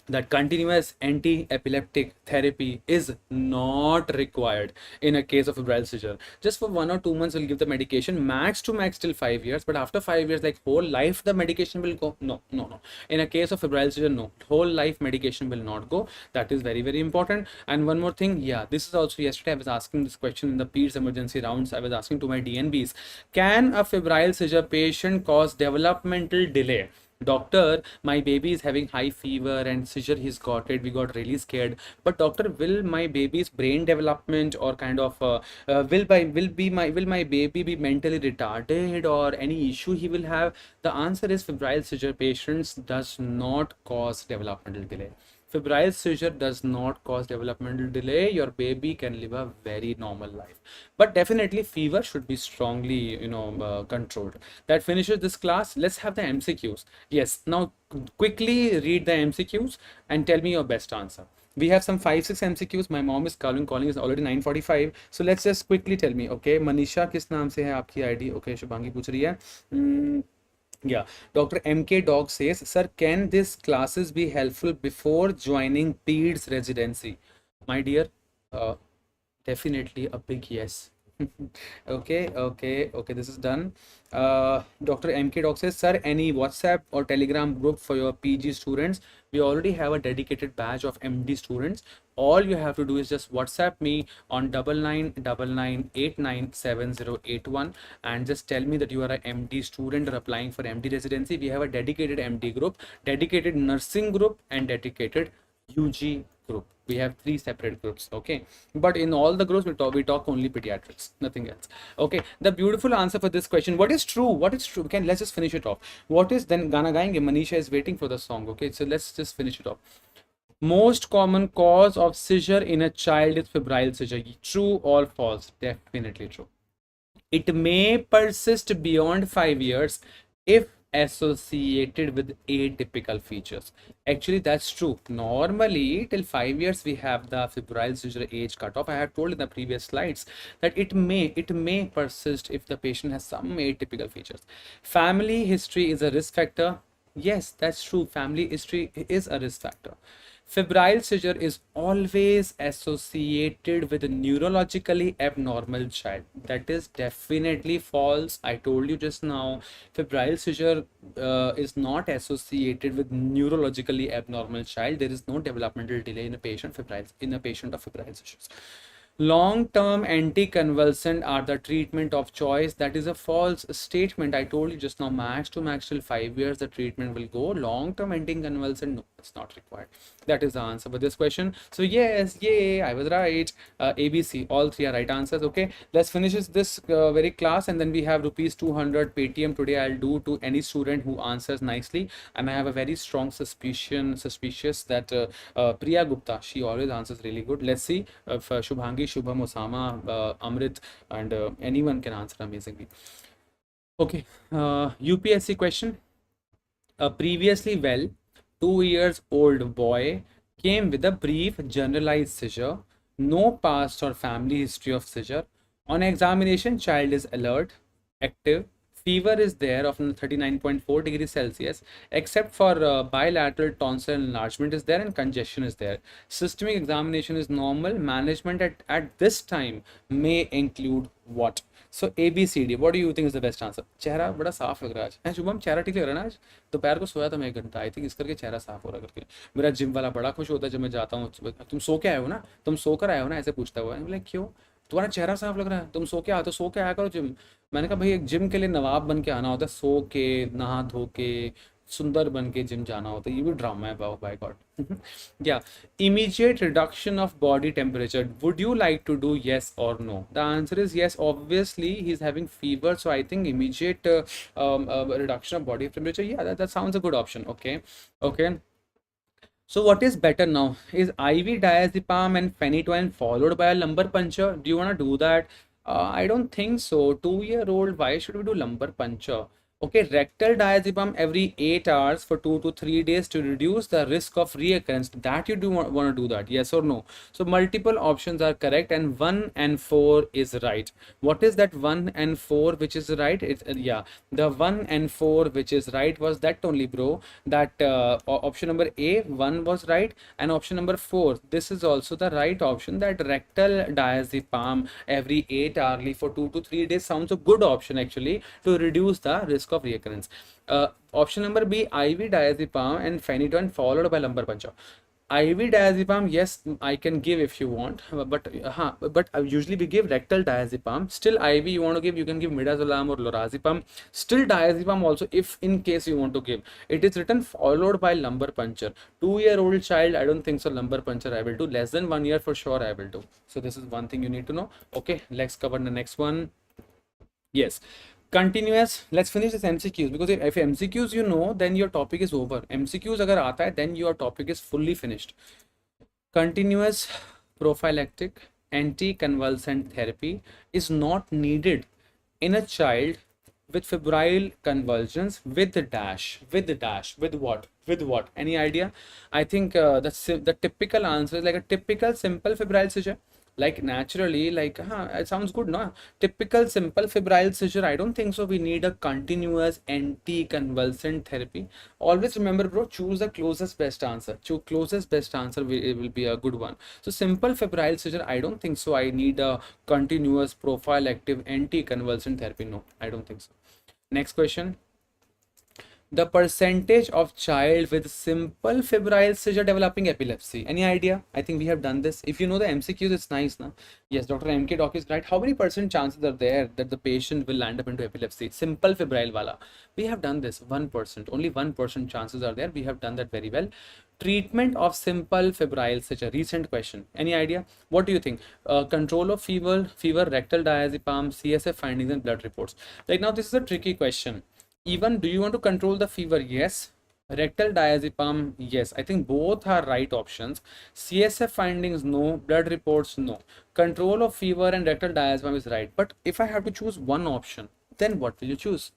That continuous anti-epileptic therapy is not required in a case of febrile seizure. Just for 1 or 2 months we'll give the medication, max to max till 5 years, but after 5 years, like whole life the medication will go. No, no, no. In a case of febrile seizure, no, whole life medication will not go. That is very very important. And one more thing, yeah, this is also, yesterday I was asking this question in the PEDS emergency rounds. I was asking to my DNBs, can a febrile seizure patient cause developmental delay? Doctor, my baby is having high fever and seizure, he's got it, we got really scared, but doctor, will my baby's brain development or kind of will my baby be mentally retarded or any issue he will have? The answer is febrile seizure patients does not cause developmental delay. Febrile seizure does not cause developmental delay. Your baby can live a very normal life, but definitely fever should be strongly, controlled. That finishes this class. Let's have the MCQs. Yes, now quickly read the MCQs and tell me your best answer. We have some 5-6 MCQs. My mom is calling is already 9:45. So let's just quickly tell me. Okay, Manisha किस नाम से है आपकी ID? Okay, Shubhangi पूछ रही है. Yeah, Dr. MK Dog says, Sir, can these classes be helpful before joining PEDS residency? My dear, uh, definitely a big yes. Okay, this is done. Dr. MK Doc says, Sir, any WhatsApp or Telegram group for your PG students? We already have a dedicated batch of MD students. All you have to do is just WhatsApp me on 9999897081 and just tell me that you are a MD student or applying for MD residency. We have a dedicated MD group, dedicated nursing group, and dedicated UG group. We have 3 separate groups, okay? But in all the groups, we talk only pediatrics, nothing else. Okay, the beautiful answer for this question, what is true? What is true? Let's just finish it off. What is then Gana Gayenge? Manisha is waiting for the song, okay? So let's just finish it off. Most common cause of seizure in a child is febrile seizure. True or false? Definitely true. It may persist beyond 5 years if associated with atypical features. Actually, that's true. Normally, till 5 years, we have the febrile seizure age cutoff. I had told in the previous slides that it may persist if the patient has some atypical features. Family history is a risk factor. Yes, that's true. Family history is a risk factor. Febrile seizure is always associated with a neurologically abnormal child. That is definitely false. I told you just now, febrile seizure is not associated with neurologically abnormal child. There is no developmental delay in a patient of febrile seizures. Long-term anticonvulsant are the treatment of choice. That is a false statement. I told you just now, max to max till 5 years the treatment will go. Long-term anticonvulsant, no, it's not required. That is the answer for this question. So yes, yay, I was right. ABC, all 3 are right answers. Okay, let's finish this very class, and then we have rupees 200 Paytm today. I'll do to any student who answers nicely, and I have a very strong suspicious that Priya Gupta, she always answers really good. Let's see if Shubhangi, Shubham, Osama, Amrit, and anyone can answer amazingly. Okay, UPSC question. A previously well 2 years old boy came with a brief generalized seizure, no past or family history of seizure. On examination, child is alert, active, fever is there of 39.4 degrees Celsius, except for bilateral tonsil enlargement is there and congestion is there. Systemic examination is normal. Management at this time may include what? So ABCD, what do you think is the best answer? चेहरा बड़ा साफ लग रहा है आज। हैं शुभम, चेहरा ठीक लग रहा है ना आज? दोपहर को सोया था मैं 1 घंटा, आई थिंक इस करके चेहरा साफ हो रहा करके। मेरा जिम वाला बड़ा खुश होता है जब मैं जाता हूँ, तुम सो के आए हो ना, तुम सो कर आए हो ना, ऐसे पूछता हुआ। बोले क्यों, तुम्हारा चेहरा साफ लग रहा है, तुम सो के आओ तो सो के आया करो जिम। मैंने कहा भाई एक जिम के लिए नवाब बन के आना होता है, सो के नहा धो के सुंदर बन के जिम जाना होता है। ये भी ड्रामा है by God. Yeah, immediate reduction of body temperature. Would you like to do yes or no? The answer is yes. Obviously, he's having fever, so I think immediate reduction of body temperature. Yeah, that sounds a good option. Okay, okay. So what is better now? Is IV diazepam and phenytoin followed by a lumbar puncture? Do you want to do that? I don't think so. 2-year-old, why should we do lumbar puncture? Okay, rectal diazepam every 8 hours for 2 to 3 days to reduce the risk of reoccurrence. That you do want to do that, yes or no? So multiple options are correct, and 1 and 4 is right. What is that 1 and 4 which is right? It's yeah, the 1 and 4 which is right was that only, bro. That option number A, 1 was right, and option number 4, this is also the right option. That rectal diazepam every 8 hourly for 2 to 3 days sounds a good option actually to reduce the risk of reoccurrence. Option number B, IV diazepam and phenytoin followed by lumbar puncture. IV diazepam, yes, I can give if you want, but usually we give rectal diazepam. Still IV you want to give, you can give midazolam or lorazepam. Still diazepam also, if in case you want to give. It is written followed by lumbar puncture. 2-year-old child, I don't think so lumbar puncture I will do. Less than 1 year for sure I will do. So this is one thing you need to know. Okay, let's cover the next one. Yes. Continuous, let's finish this MCQs, because if MCQs you know, then your topic is over. MCQs agar aata hai, then your topic is fully finished. Continuous prophylactic anticonvulsant therapy is not needed in a child with febrile convulsions with what? Any idea? I think the typical answer is like a typical simple febrile seizure. Like naturally, like it sounds good, no? Typical simple febrile seizure, I don't think so we need a continuous anticonvulsant therapy. Always remember, bro, choose the closest best answer. Closest best answer will be a good one. So simple febrile seizure, I don't think so I need a continuous prophylactic anticonvulsant therapy. No, I don't think so. Next question. The percentage of child with simple febrile seizure developing epilepsy. Any idea? I think we have done this. If you know the MCQs, it's nice, na? Yes, Dr. MK Doc is right. How many % chances are there that the patient will land up into epilepsy? Simple febrile wala. We have done this, 1%. Only 1% chances are there. We have done that very well. Treatment of simple febrile seizure. Recent question. Any idea? What do you think? Control of fever, rectal diazepam, CSF findings, and blood reports. Like now, this is a tricky question. Even do you want to control the fever? Yes. Rectal diazepam, yes. I think both are right options. CSF findings, no. Blood reports, no. Control of fever and rectal diazepam is right. But if I have to choose one option, then what will you choose?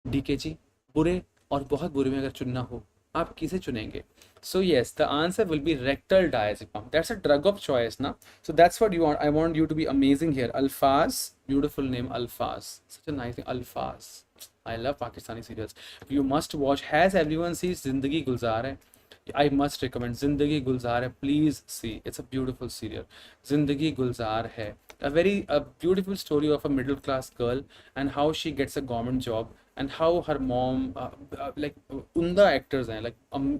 DKG, बुरे और बहुत बुरे में अगर चुनना हो, आप किसे चुनेंगे? So yes, the answer will be rectal diazepam. That's a drug of choice, na? So that's what you want. I want you to be amazing here. Alfaz, beautiful name, Alfaz. Such a nice name, Alfaz. I love Pakistani serials. You must watch. Has everyone seen Zindagi Gulzar Hai? I must recommend Zindagi Gulzar Hai. Please see. It's a beautiful serial. Zindagi Gulzar Hai. A beautiful story of a middle class girl and how she gets a government job and how her mom like umda actors are like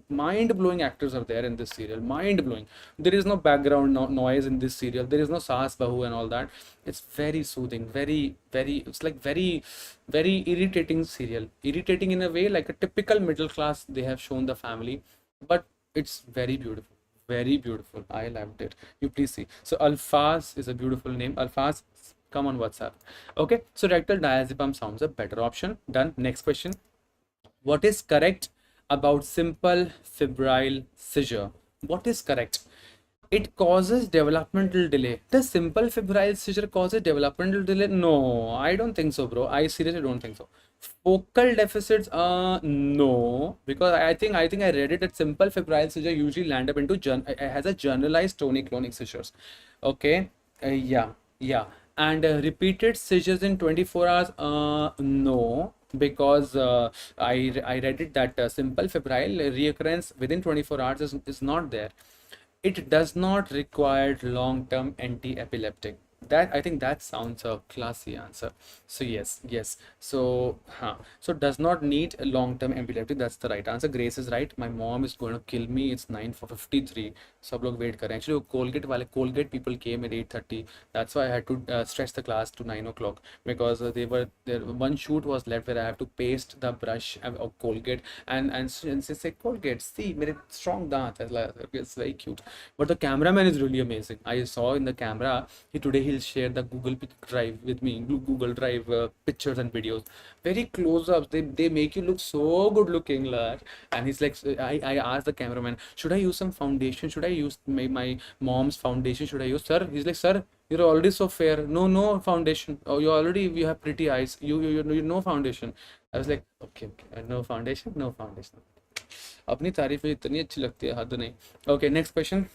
mind blowing actors are there in this serial. Mind blowing. There is no background noise in this serial. There is no saas bahu and all that. It's very soothing. Very. It's like very irritating serial. Irritating in a way like a typical middle class. They have shown the family, but it's very beautiful. Very beautiful. I loved it. You please see. So Alfaz is a beautiful name. Alfaz, come on WhatsApp. Okay. So rectal diazepam sounds a better option. Done. Next question. What is correct about simple febrile seizure? What is correct? It causes developmental delay. Does simple febrile seizure causes developmental delay? No, I don't think so, bro. I seriously don't think so. Focal deficits, no, because I think I read it that simple febrile seizure usually land up into has a generalized tonic-clonic seizures. Okay, yeah, and repeated seizures in 24 hours, no, because I read it that simple febrile reoccurrence within 24 hours is not there. It does not require long-term anti-epileptic. That I think that sounds a classy answer. So yes. So does not need a long-term epileptic. That's the right answer. Grace is right. My mom is going to kill me. It's 9:53. सब लोग wait करें. Actually, Colgate people came at 8:30. That's why I had to stretch the class to 9 o'clock because they were there. One shoot was left where I have to paste the brush of Colgate and she said Colgate. See, मेरे strong दांत. It's very cute. But the cameraman is really amazing. I saw in the camera. He'll share the Google Drive with me. Google Drive pictures and videos. Very close ups. They make you look so good looking, lad. And he's like, I asked the cameraman, should I use some foundation? Should I use my mom's foundation? Should I use, sir? He's like, sir, you're already so fair. No foundation. Oh, you have pretty eyes. You no foundation. I was like, okay, no foundation. अपनी तारीफ इतनी अच्छी लगती है हद नहीं. Okay, next question.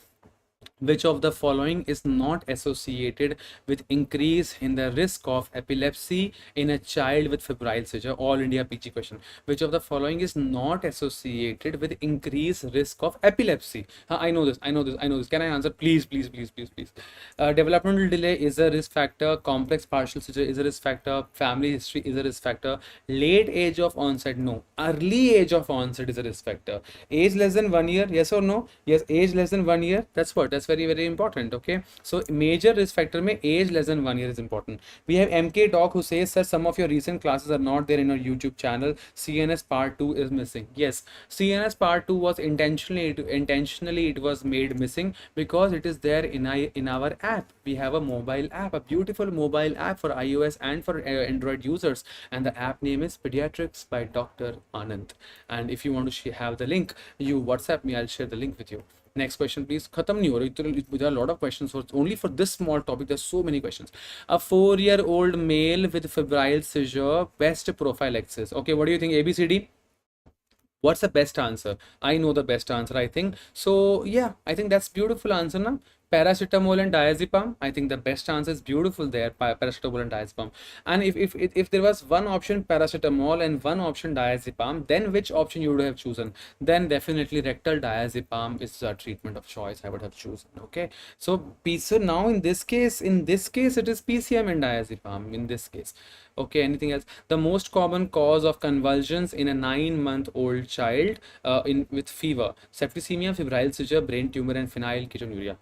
Which of the following is not associated with increase in the risk of epilepsy in a child with febrile seizure? All India PG question. Which of the following is not associated with increased risk of epilepsy? I know this. Can I answer? Please. Developmental delay is a risk factor. Complex partial seizure is a risk factor. Family history is a risk factor. Late age of onset, no. Early age of onset is a risk factor. Age less than 1 year, yes or no? Yes, age less than 1 year. That's very important. Okay, so major risk factor mein age less than 1 year is important. We have MK Doc who says, sir, some of your recent classes are not there in our YouTube channel. CNS part 2 is missing. Yes, CNS part 2 was intentionally it was made missing because it is there in our app. We have a mobile app, a beautiful mobile app for iOS and for Android users, and the app name is Pediatrics by Dr. Anand. And if you want to have the link, you WhatsApp me, I'll share the link with you. Next question, please. Khatam nahi ho rahi. There are a lot of questions. Only for this small topic, there's so many questions. A 4-year-old male with febrile seizure, best prophylaxis. Okay, what do you think? ABCD? What's the best answer? I know the best answer, I think. So yeah, I think that's beautiful answer, na? Paracetamol and diazepam. I think the best answer is beautiful there. Paracetamol and diazepam. And if there was one option paracetamol and one option diazepam, then which option you would have chosen? Then definitely rectal diazepam is a treatment of choice I would have chosen. Okay. So now in this case it is PCM and diazepam in this case. Okay, anything else? The most common cause of convulsions in a 9-month-old child with fever, septicemia, febrile seizure, brain tumor, and phenylketonuria.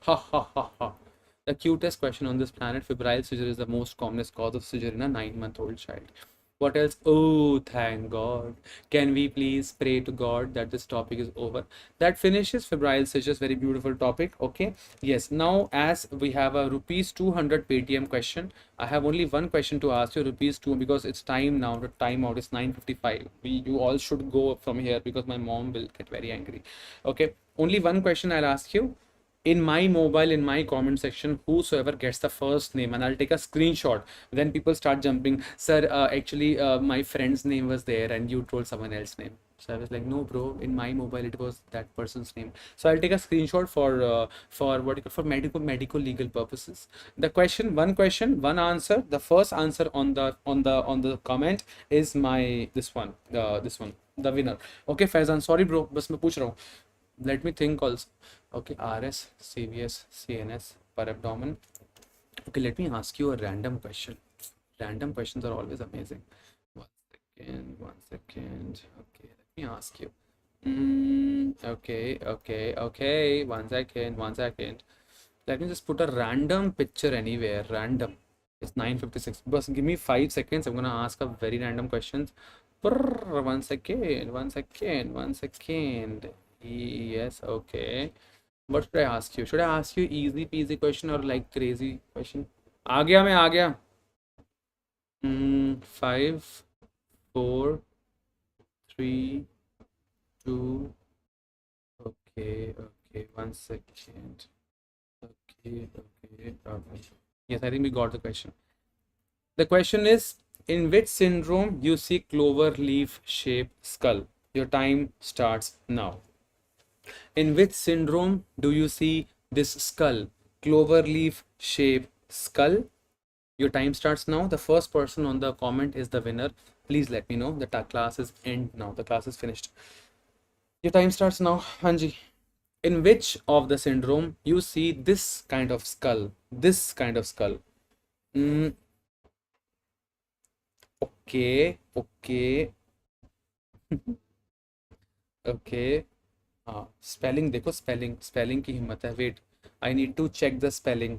The cutest question on this planet. Febrile seizure is the most commonest cause of seizure in a 9-month-old child. What else? Oh, thank God. Can we please pray to God that this topic is over? That finishes Febrile Sessions, very beautiful topic. Okay. Yes. Now, as we have a rupees 200 Paytm question, I have only one question to ask you, rupees 2, because it's time now. The time out is 9:55. You all should go from here because my mom will get very angry. Okay. Only one question I'll ask you in my mobile, in my comment section, whosoever gets the first name, and I'll take a screenshot. Then people start jumping, sir, actually my friend's name was there and you told someone else's name. So I was like, no bro, in my mobile it was that person's name. So I'll take a screenshot for what you call, for medical legal purposes. The question, one question, one answer. The first answer on the comment is my this one, the winner. Okay Faizan, sorry bro, बस मैं पूछ रहा हूँ. Let me think also. Okay, RS, CVS, CNS, per abdomen. Okay, let me ask you a random question. Random questions are always amazing. One second, one second. Okay, let me ask you. Okay. One second, one second. Let me just put a random picture anywhere. Random. It's 9:56. But give me 5 seconds. I'm gonna ask a very random questions. Brrr, 1 second, 1 second, 1 second. Yes, okay. What should I ask you? Should I ask you easy peasy question or like crazy question? आ गया मैं आ गया. 5, 4, 3, 2. Okay. 1 second. Okay. Yes, I think we got the question. The question is, in which syndrome you see clover leaf shaped skull? Your time starts now. In which syndrome do you see this skull? Clover leaf shaped skull. Your time starts now. The first person on the comment is the winner. Please let me know. The class is end now. The class is finished. Your time starts now. Hanji. In which of the syndrome you see this kind of skull? This kind of skull. Mm, okay. Okay. हाँ spelling देखो, spelling spelling की हिम्मत है. Wait, I need to check the spelling.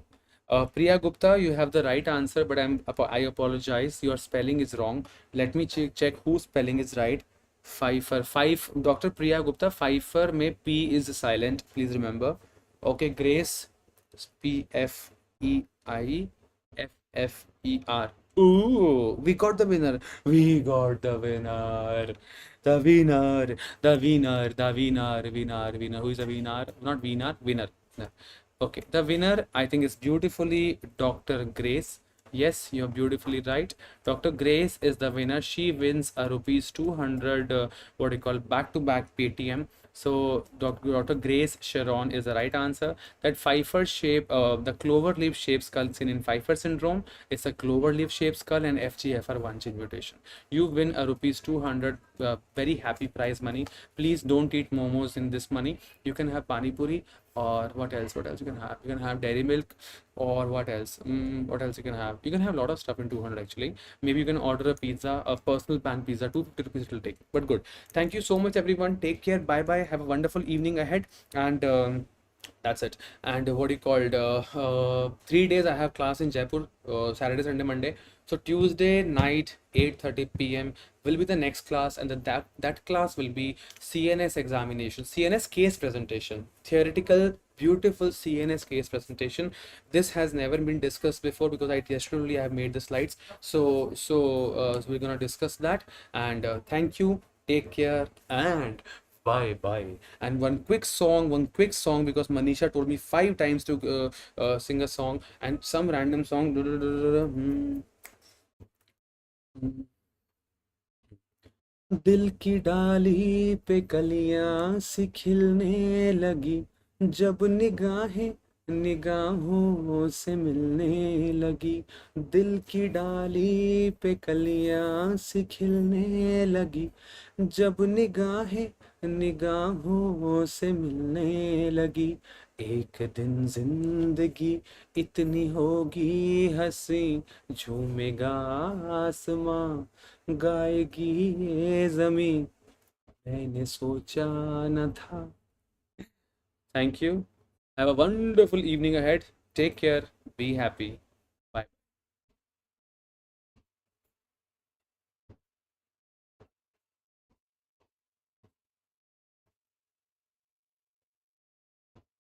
Priya Gupta, you have the right answer, but I apologize. Your spelling is wrong. Let me check whose spelling is right. Pfeiffer, Dr. Priya Gupta, Pfeiffer में P is silent. Please remember. Okay, Grace, Pfeifer. Ooh, we got the winner. We got the winner. The winner. The winner. Who is the winner? Not winner. Winner. No. Okay, the winner I think is beautifully Dr. Grace. Yes, you're beautifully right. Dr. Grace is the winner. She wins a rupees 200 what do you call back to back Paytm. So Dr. Grace Sharon is the right answer. That Pfeiffer shape, the clover leaf shaped skull seen in Pfeiffer syndrome, it's a clover leaf shaped skull and FGFR1 gene mutation. You win a rupees 200 very happy prize money. Please don't eat momos in this money. You can have pani puri, or what else you can have. You can have dairy milk, or what else, what else you can have a lot of stuff in 200 actually. Maybe you can order a pizza, a personal pan pizza, 250 rupees it will take, but good. Thank you so much everyone. Take care. Bye bye. Have a wonderful evening ahead. And that's it. And what do you called 3 days I have class in Jaipur, Saturday, Sunday, Monday. So Tuesday night 8:30 p.m. will be the next class, and then that class will be CNS examination, CNS case presentation, theoretical beautiful CNS case presentation. This has never been discussed before because I yesterday I have made the slides. So we're gonna discuss that. And thank you. Take care and bye bye. And one quick song because Manisha told me 5 times to sing a song, and some random song. दिल की डाली पे कलियां सी खिलने लगी, जब निगाहें निगाहों से मिलने लगी. दिल की डाली पे कलियां सी खिलने लगी, जब निगाहें निगाहों से मिलने लगी. एक दिन जिंदगी इतनी होगी हंसी, झूमेगा आसमां गाएगी ये जमी, मैंने सोचा न था. Thank you. Have a wonderful evening ahead. Take care. Be happy.